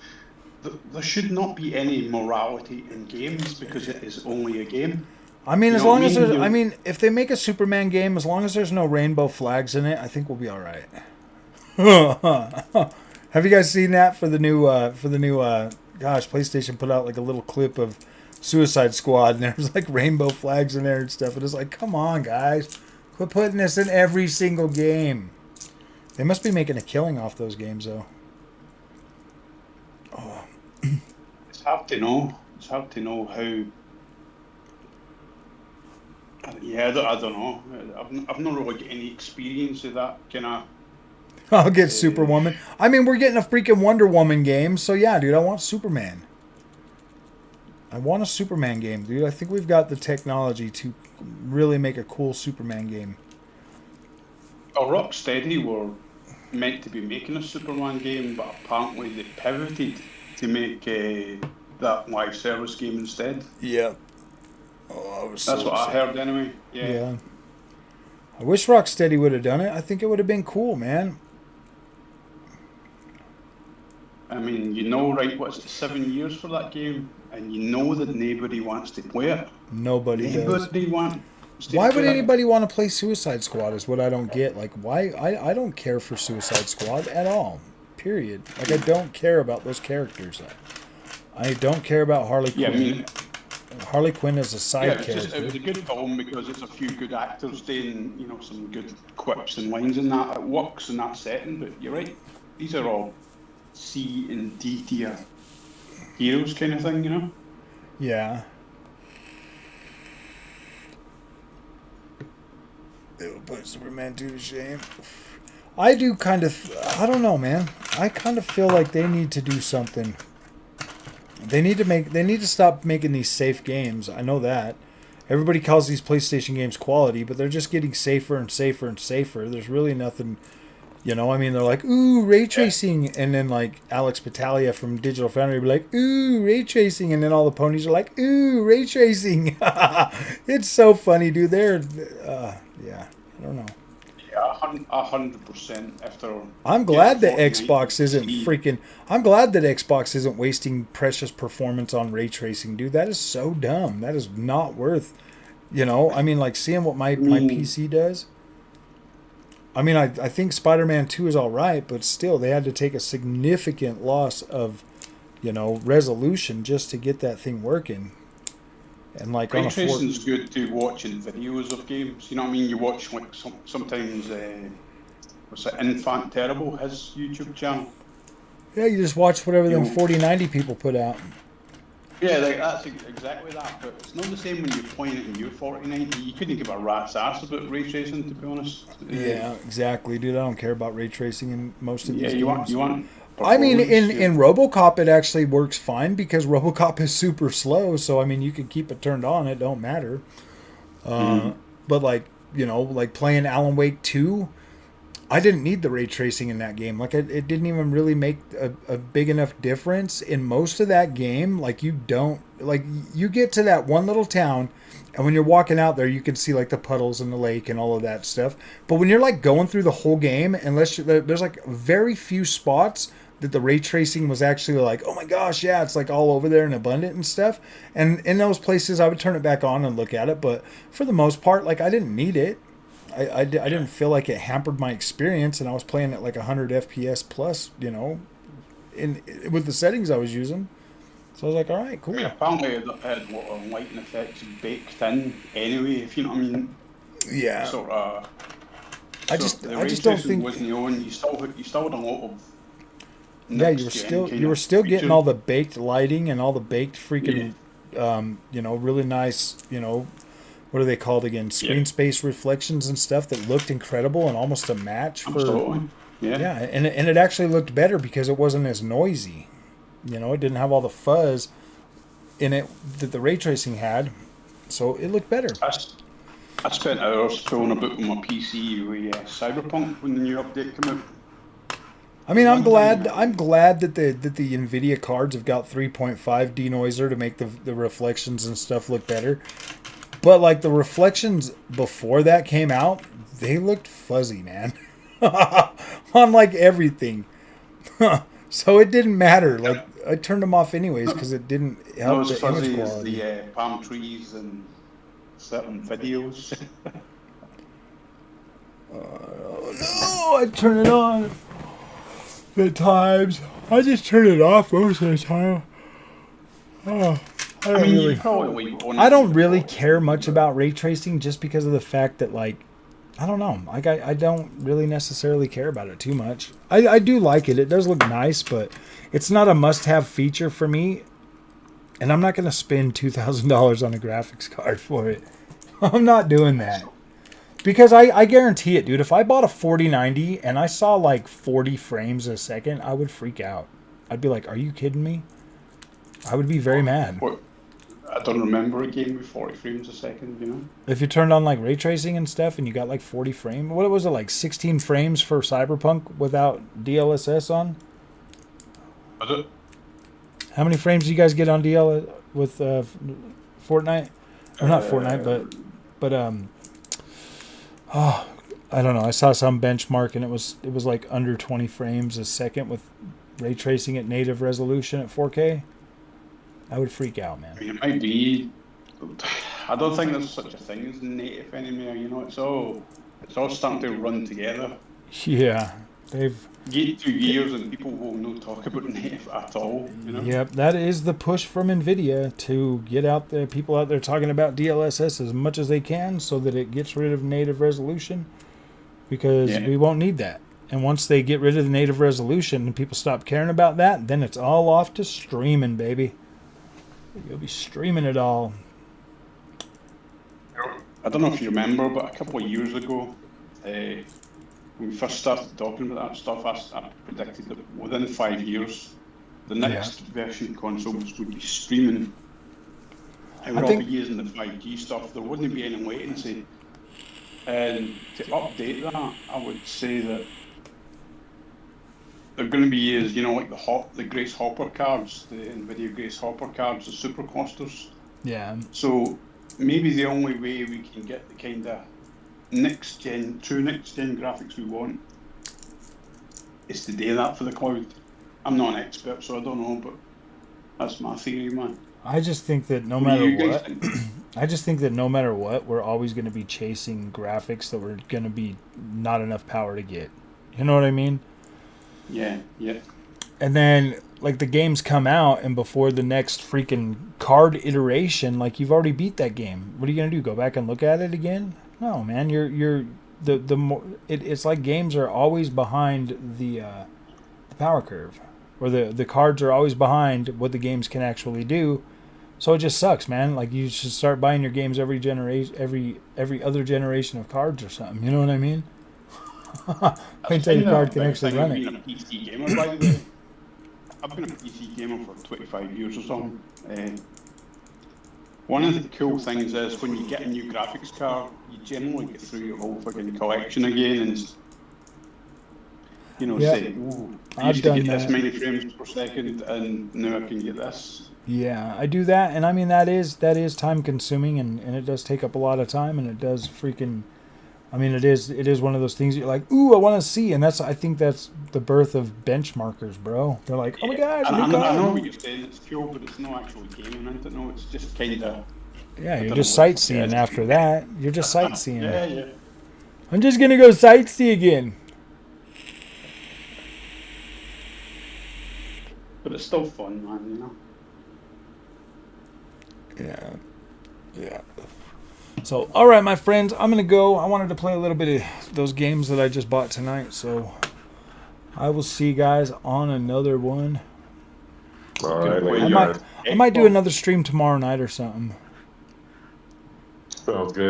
there should not be any morality in games because it is only a game. I mean, You as know what long I as mean? there's, I mean, if they make a Superman game, as long as there's no rainbow flags in it, I think we'll be all right. Have you guys seen that for the new, gosh, PlayStation put out like a little clip of Suicide Squad, and there's like rainbow flags in there and stuff. And it's like, come on, guys, quit putting this in every single game. They must be making a killing off those games, though. Oh. It's hard to know. It's hard to know how. Yeah, I don't know. I've not really got any experience of that kind of. I'll get Superwoman. I mean, we're getting a freaking Wonder Woman game, so yeah, dude, I want Superman. I want a Superman game, dude. I think we've got the technology to really make a cool Superman game. Well, Rocksteady were meant to be making a Superman game, but apparently they pivoted to make that live service game instead. Yeah. Oh, I was That's so what I upset. heard anyway. Yeah. I wish Rocksteady would have done it. I think it would have been cool, man. I mean, you know, right, what's it, 7 years for that game? And you know that nobody wants to play it. Nobody does. Nobody wants to Why play would it. anybody want to play Suicide Squad is what I don't get. Like, why? I don't care for Suicide Squad at all. Period. Like, I don't care about those characters. I don't care about Harley Quinn. Yeah, I mean, Harley Quinn is a side it character. was a good film because it's a few good actors doing, you know, some good quips and lines in that. It works in that setting, but you're right. These are all C and D tier heroes kind of thing, you know? Yeah. It'll put Superman 2 to shame. I do kind of, I don't know, man. I kind of feel like they need to do something. They need to stop making these safe games. I know that. Everybody calls these PlayStation games quality, but they're just getting safer and safer and safer. There's really nothing, you know, I mean, they're like, ooh, ray tracing. And then like Alex Battaglia from Digital Foundry will be like, ooh, ray tracing. And then all the ponies are like, ooh, ray tracing. It's so funny, dude. They're, yeah, I don't know. Yeah, 100% after. I'm glad that Fortnite. Xbox isn't freaking. I'm glad that Xbox isn't wasting precious performance on ray tracing, dude. That is so dumb. That is not worth. You know, I mean, like seeing what my PC does. I mean, I think Spider-Man 2 is all right, but still, they had to take a significant loss of, you know, resolution just to get that thing working. And like Ray on a tracing is good to watching videos of games. You know what I mean? You watch like sometimes what's it, Infant Terrible, his YouTube channel. yeah, you just watch whatever them You- 4090 people put out. Yeah, like that's exactly that. But it's not the same when you're playing it in your 4090. You couldn't give a rat's ass about ray tracing, to be honest. Yeah, exactly, dude. I don't care about ray tracing in most of Yeah, these you games. want. I mean, in performance, yeah. RoboCop, it actually works fine because RoboCop is super slow. So I mean, you can keep it turned on; it don't matter. But like like playing Alan Wake 2, I didn't need the ray tracing in that game. Like it didn't even really make a big enough difference in most of that game. Like you get to that one little town, and when you're walking out there, you can see like the puddles in the lake and all of that stuff. But when you're like going through the whole game, there's like very few spots that the ray tracing was actually like, oh my gosh, yeah, it's like all over there and abundant and stuff. And in those places, I would turn it back on and look at it. But for the most part, like I didn't need it. I didn't feel like it hampered my experience, and I was playing at like 100 FPS plus, with the settings I was using. So I was like, all right, cool. I mean, apparently it had a lot of lighting effects baked in anyway, if you know what I mean. Yeah. Sort I just the don't ray tracing think. wasn't the only. You still had a lot of. Yeah, next-gen you were still getting features. all the baked lighting and all the baked freaking, really nice, what are they called again? Screen space reflections and stuff that looked incredible and almost a match for. Absolutely. Yeah. And it actually looked better because it wasn't as noisy. It didn't have all the fuzz in it that the ray tracing had, so it looked better. I spent hours throwing about with my PC with Cyberpunk when the new update came out. I mean, I'm glad that the Nvidia cards have got 3.5 denoiser to make the reflections and stuff look better. But like the reflections before that came out, they looked fuzzy, man. On like everything. So it didn't matter. Like I turned them off anyways because it didn't help Not the as fuzzy image as quality. the palm trees and certain videos. No, I turn it on at times. I just turn it off most of the time. Oh, you probably leave it on. I don't really care much about ray tracing just because of the fact that, like, I don't know. Like, I don't really necessarily care about it too much. I do like it. It does look nice, but it's not a must-have feature for me. And I'm not going to spend $2,000 on a graphics card for it. I'm not doing that. Because I guarantee it, dude. If I bought a 4090 and I saw like 40 frames a second, I would freak out. I'd be like, are you kidding me? I would be very mad. I don't remember a game with 40 frames a second, If you turned on like ray tracing and stuff and you got like 40 frames, what was it, like 16 frames for Cyberpunk without DLSS on? How many frames do you guys get on DL with Fortnite? Or not Fortnite, but I don't know. I saw some benchmark and it was like under 20 frames a second with ray tracing at native resolution at 4K. I would freak out, man. I mean, it might be. I don't think there's such a thing as native anymore. It's all starting to run together. Yeah, they've. Get 2 years and people will not talk about native at all. Yep, that is the push from Nvidia to get out there, people out there talking about DLSS as much as they can, so that it gets rid of native resolution, because we won't need that. And once they get rid of the native resolution and people stop caring about that, then it's all off to streaming, baby. You'll be streaming it all. I don't know if you remember, but a couple of years ago, when we first started talking about that stuff, I predicted that within 5 years, the next version of consoles would be streaming. And we'd all be using the 5G stuff. There wouldn't be any latency. And to update that, I would say that they're going to be used, like the Grace Hopper cards, the NVIDIA Grace Hopper cards, the superclusters. Yeah. So maybe the only way we can get the kind of true next gen graphics we want is to do that for the cloud. I'm not an expert, so I don't know, but that's my theory, man. I just think that no matter what, we're always going to be chasing graphics that we're going to be not enough power to get. You know what I mean? Yeah. And then like the games come out, and before the next freaking card iteration, like you've already beat that game. What are you gonna do? Go back and look at it again? No, man. You're the more it's like games are always behind the power curve, or the cards are always behind what the games can actually do. So it just sucks, man. Like you should start buying your games every generation, every other generation of cards or something. You know what I mean? Wait until your card can actually run it. Being a PC gamer, by the way. I've been a PC gamer for 25 years or something. One of the cool things is when you get a new graphics card, you generally get through your whole fucking collection again and, you know, say, ooh, I used to get this many frames per second and now I can get this. Yeah, I do that, and I mean that is time consuming, and it does take up a lot of time, and it does freaking. I mean, it is one of those things you're like, ooh, I want to see, and I think that's the birth of benchmarkers, bro. They're like, oh my gosh, I know what you're saying. It's cool, but it's not actually gaming, isn't it? No, it's just kind of. Yeah, you're just sightseeing after that. You're just sightseeing. Yeah. I'm just gonna go sightsee again. But it's still fun, man. You know. Yeah. So, all right, my friends, I'm going to go. I wanted to play a little bit of those games that I just bought tonight. So, I will see you guys on another one. All right, I might do another stream tomorrow night or something. Sounds good.